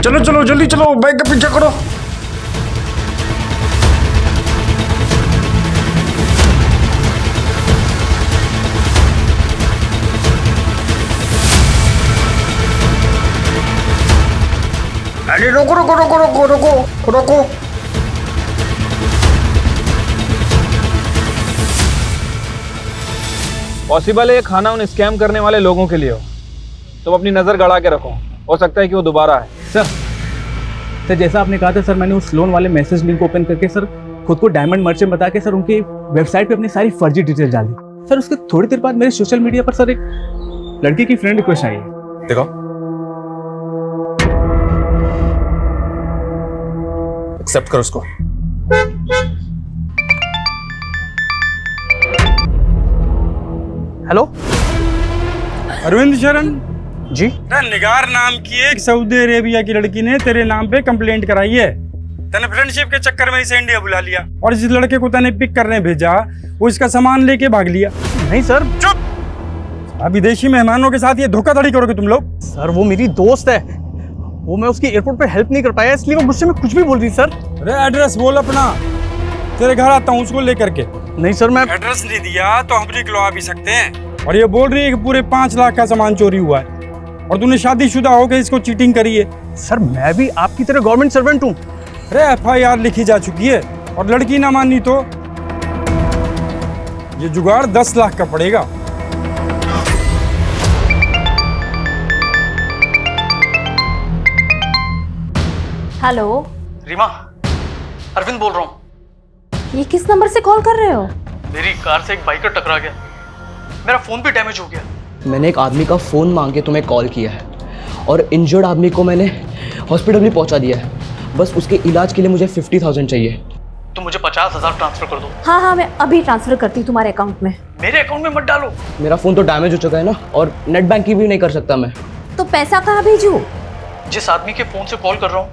चलो चलो जल्दी चलो, बैग का पीछा करो। अरे रोको रोको रोको रोको रोको रोको। पॉसिबल है ये खाना उन स्कैम करने वाले लोगों के लिए हो। तुम अपनी नजर गड़ा के रखो, हो सकता है कि वो दोबारा आए। सर जैसा आपने कहा था सर, मैंने उस लोन वाले मैसेज लिंक ओपन करके सर खुद को डायमंड मर्चेंट बता के सर उनकी वेबसाइट पे अपनी सारी फर्जी डिटेल डाल दी। सर उसके थोड़ी देर बाद मेरे सोशल मीडिया पर सर एक लड़की की फ्रेंड रिक्वेस्ट आई है। देखो, एक्सेप्ट करो उसको। हेलो अरविंद शरण जी। निगार नाम की एक सऊदी अरेबिया की लड़की ने तेरे नाम पे कंप्लेंट कराई है। तने फ्रेंडशिप के चक्कर में इसे इंडिया बुला लिया और जिस लड़के को तने पिक करने भेजा वो इसका सामान लेके भाग लिया। नहीं सर। चुप। अब विदेशी मेहमानों के साथ ये धोखाधड़ी करोगे तुम लोग? सर वो मेरी दोस्त है, वो मैं उसकी एयरपोर्ट पे हेल्प नहीं कर पाया, इसलिए वो मुझसे में कुछ भी बोल रही। सर अरे एड्रेस बोल अपना, तेरे घर आता हूँ उसको लेकर के। नहीं सर, मैं एड्रेस नहीं दिया तो हम निकलवा भी सकते हैं। और ये बोल रही है कि पूरे 5 लाख का सामान चोरी हुआ है और तूने शादीशुदा होकर इसको चीटिंग करी है। सर मैं भी आपकी तरह गवर्नमेंट सर्वेंट हूँ। अरे FIR लिखी जा चुकी है और लड़की ना मानी तो ये जुगाड़ 10 लाख का पड़ेगा। हेलो रीमा, अरविंद बोल रहा हूँ। ये किस नंबर से कॉल कर रहे हो? मेरी कार से एक बाइकर टकरा गया, मेरा फोन भी डैमेज हो गया। मैंने एक आदमी का फ़ोन मांग के तुम्हें कॉल किया है और इंजर्ड आदमी को मैंने हॉस्पिटल भी पहुंचा दिया है। बस उसके इलाज के लिए मुझे 50,000 चाहिए। तो मुझे 50,000 ट्रांसफर कर दो। हाँ हाँ, मैं अभी ट्रांसफर करती हूँ तुम्हारे अकाउंट में। मेरे अकाउंट में मत डालो। मेरा फ़ोन तो डैमेज हो चुका है ना, और नेट बैंकिंग भी नहीं कर सकता मैं। तो पैसा कहाँ भेजूँ? जिस आदमी के फ़ोन से कॉल कर रहा हूँ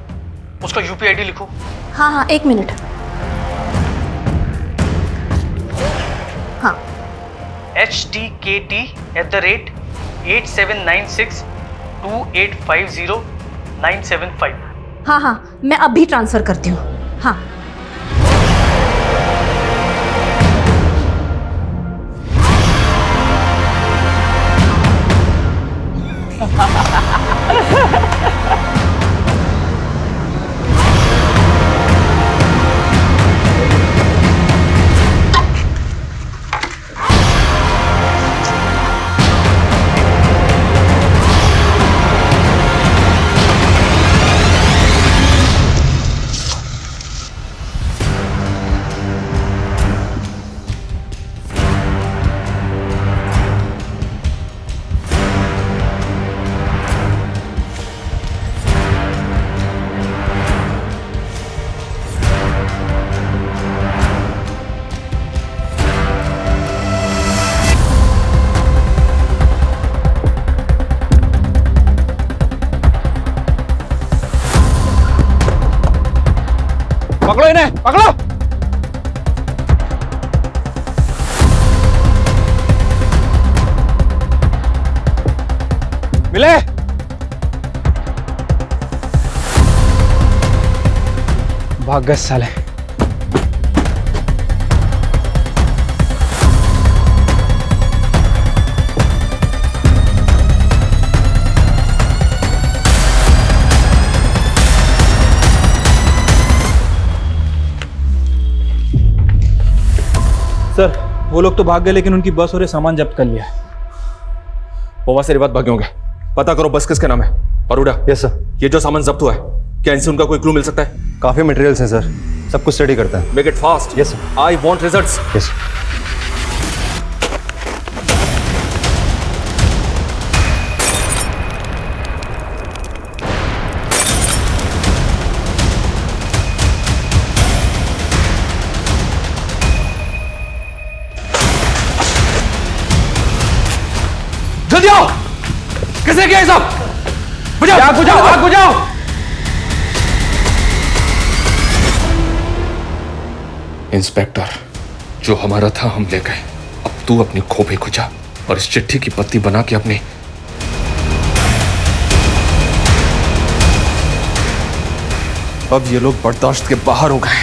उसका UPI ID लिखो। हाँ हाँ, 1 मिनट। हाँ, HTKT@87962850,975। हाँ हाँ, मैं अभी ट्रांसफर करती हूँ। हाँ पकड़ो इन्हें, पकड़ो। मिले। भाग गए साले। सर वो लोग तो भाग गए, लेकिन उनकी बस और ये सामान जब्त कर लिया है। पोवा से बात भागे होंगे। पता करो बस किसके नाम है। परूडा। Yes sir. ये जो सामान जब्त हुआ है, क्या इनसे उनका कोई क्लू मिल सकता है? काफी मटेरियल्स हैं सर, सब कुछ स्टडी करते हैं। Make it fast. Yes sir. I want results. Yes. जल्दी आओ। किसने किया ये सब? बुझाओ, आग बुझाओ, आग बुझाओ। इंस्पेक्टर, जो हमारा था हम ले गए। अब तू अपनी खोपड़ी खुजा और इस चिट्ठी की पत्ती बना के अपनी अब ये लोग बर्दाश्त के बाहर हो गए।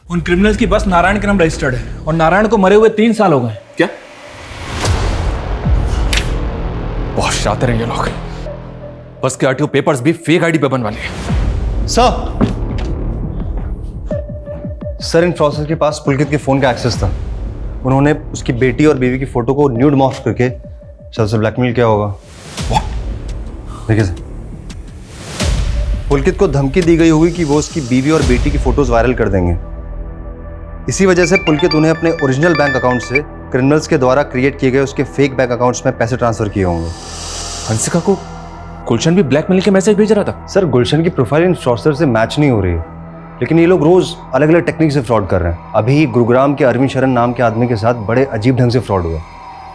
उन क्रिमिनल्स की बस नारायण के नाम रजिस्टर्ड है और नारायण को मरे हुए 3 साल हो गए। क्या? बहुत शातिर हैं ये लोग। बस के आरटीओ पेपर्स भी फेक आईडी पे बनवा लिए। सर इन फ्रॉडस्टर के पास पुलकित के फोन का एक्सेस था। उन्होंने उसकी बेटी और बीवी की फोटो को न्यूड मॉर्फ करके शायद से ब्लैकमेल किया होगा। देखिए सर, पुलकित को धमकी दी गई होगी कि वो उसकी बीवी और बेटी की फोटोज वायरल कर देंगे। इसी वजह से पुलकित उन्हें अपने ओरिजिनल बैंक अकाउंट से क्रिमिनल्स के द्वारा क्रिएट किए गए उसके फेक बैंक अकाउंट्स में पैसे ट्रांसफर किए होंगे। हंसिका को गुलशन भी ब्लैकमेल के मैसेज भेज रहा था। सर गुलशन की प्रोफाइल इन फ्रॉडस्टर से मैच नहीं हो रही है, लेकिन ये लोग रोज अलग अलग टेक्निक से फ्रॉड कर रहे हैं। अभी गुरुग्राम के अरविंद शरण नाम के आदमी के साथ बड़े अजीब ढंग से फ्रॉड हुआ,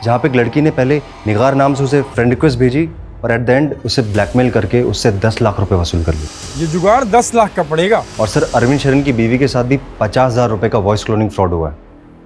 जहाँ पे एक लड़की ने पहले निगार नाम से उसे फ्रेंड रिक्वेस्ट भेजी और एट द एंड उसे ब्लैकमेल करके उससे 10 लाख रुपए वसूल कर लिए। ये जुगाड़ 10 लाख का पड़ेगा। और सर अरविंद शरण की बीवी के साथ भी 50,000 रुपए का वॉइस क्लोनिंग फ्रॉड हुआ है।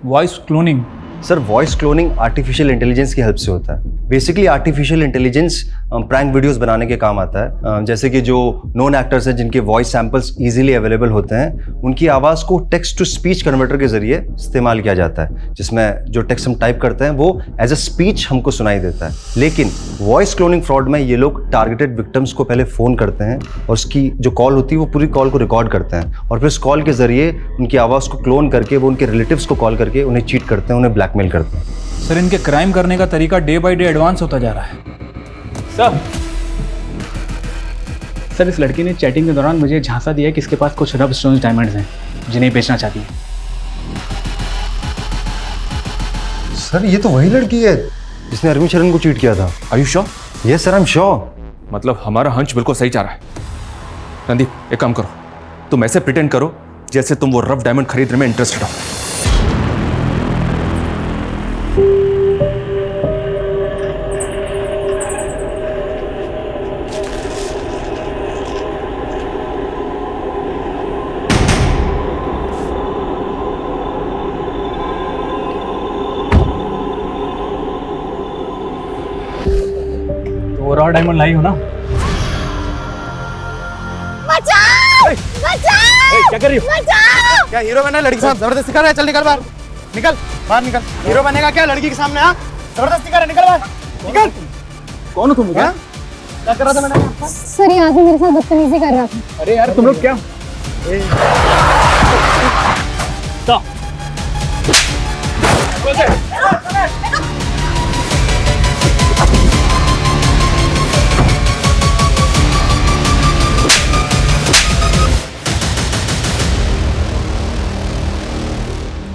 Voice cloning? Sir voice cloning artificial intelligence की हेल्प से होता है। Basically artificial intelligence prank videos बनाने के काम आता है। जैसे कि जो नोन एक्टर्स हैं जिनके वॉइस सैंपल्स इजीली अवेलेबल होते हैं, उनकी आवाज़ को टेक्स्ट टू स्पीच कन्वर्टर के जरिए इस्तेमाल किया जाता है, जिसमें जो टेक्स्ट हम टाइप करते हैं वो एज अ स्पीच हमको सुनाई देता है। लेकिन वॉइस क्लोनिंग फ्रॉड में ये लोग टारगेटेड विक्टिम्स को पहले फ़ोन करते हैं और उसकी जो कॉल होती है वो पूरी कॉल को रिकॉर्ड करते हैं और फिर उस कॉल के जरिए उनकी आवाज़ को क्लोन करके वो उनके रिलेटिव्स को कॉल करके उन्हें चीट करते हैं, उन्हें ब्लैकमेल करते हैं। सर इनके क्राइम करने का तरीका डे बाय डे एडवांस होता जा रहा है। सर इस लड़की ने चैटिंग के दौरान मुझे झांसा दिया कि इसके पास कुछ रब स्टोन्स डायमंड्स हैं जिन्हें बेचना चाहती है। सर ये तो वही लड़की है जिसने अरविंद शरण को चीट किया था। Are you sure? Yes sir I am sure. मतलब हमारा हंच बिल्कुल सही जा रहा है। रणदीप एक काम करो, तुम ऐसे प्रिटेंड करो जैसे तुम वो रफ डायमंड खरीदने में इंटरेस्टेड हो। और डायमंड लाई हो ना? बचाओ! बचाओ! क्या कर रही हो? बचाओ! क्या हीरो बनना लड़की के साथ जबरदस्ती कर रहा है? चल निकल बाहर, निकल बाहर निकल। हीरो बनेगा क्या लड़की के सामने? हाँ जबरदस्ती कर रहा है, निकल बाहर निकल। कौन हो तुम? क्या कर रहा था मैंने? सर ये आदमी मेरे साथ बदतमीजी कर रहा था। अरे यार तुम लोग क्या?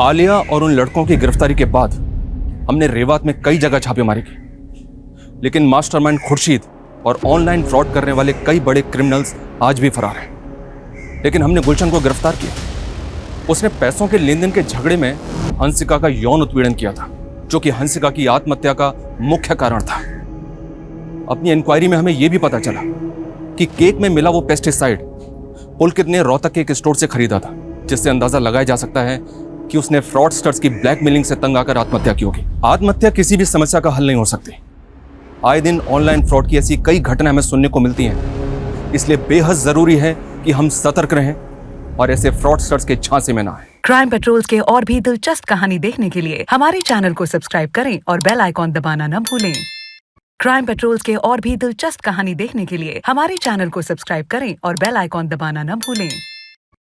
आलिया और उन लड़कों की गिरफ्तारी के बाद हमने रेवात में कई जगह छापेमारी की, लेकिन मास्टरमाइंड खुर्शीद और ऑनलाइन फ्रॉड करने वाले कई बड़े क्रिमिनल्स आज भी फरार हैं। लेकिन हमने गुलशन को गिरफ्तार किया। उसने पैसों के लेन देन के झगड़े में हंसिका का यौन उत्पीड़न किया था, जो कि हंसिका की आत्महत्या का मुख्य कारण था। अपनी इंक्वायरी में हमें यह भी पता चला कि केक में मिला वो पेस्टिसाइड पुलकित ने रोहतक के एक स्टोर से खरीदा था, जिससे अंदाजा लगाया जा सकता है कि उसने फ्रॉडस्टर्स की ब्लैकमेलिंग से तंग आकर आत्महत्या की होगी। आत्महत्या किसी भी समस्या का हल नहीं हो सकती। आए दिन ऑनलाइन फ्रॉड की ऐसी कई घटनाएं हमें सुनने को मिलती हैं, इसलिए बेहद जरूरी है कि हम सतर्क रहें और ऐसे फ्रॉडस्टर्स के झांसे में ना आए। क्राइम पेट्रोल्स के और भी दिलचस्प कहानी देखने के लिए हमारे चैनल को सब्सक्राइब करें और बेल आइकॉन दबाना न भूलें। क्राइम पेट्रोल्स के और भी दिलचस्प कहानी देखने के लिए हमारे चैनल को सब्सक्राइब करें और बेल आइकॉन दबाना न भूलें।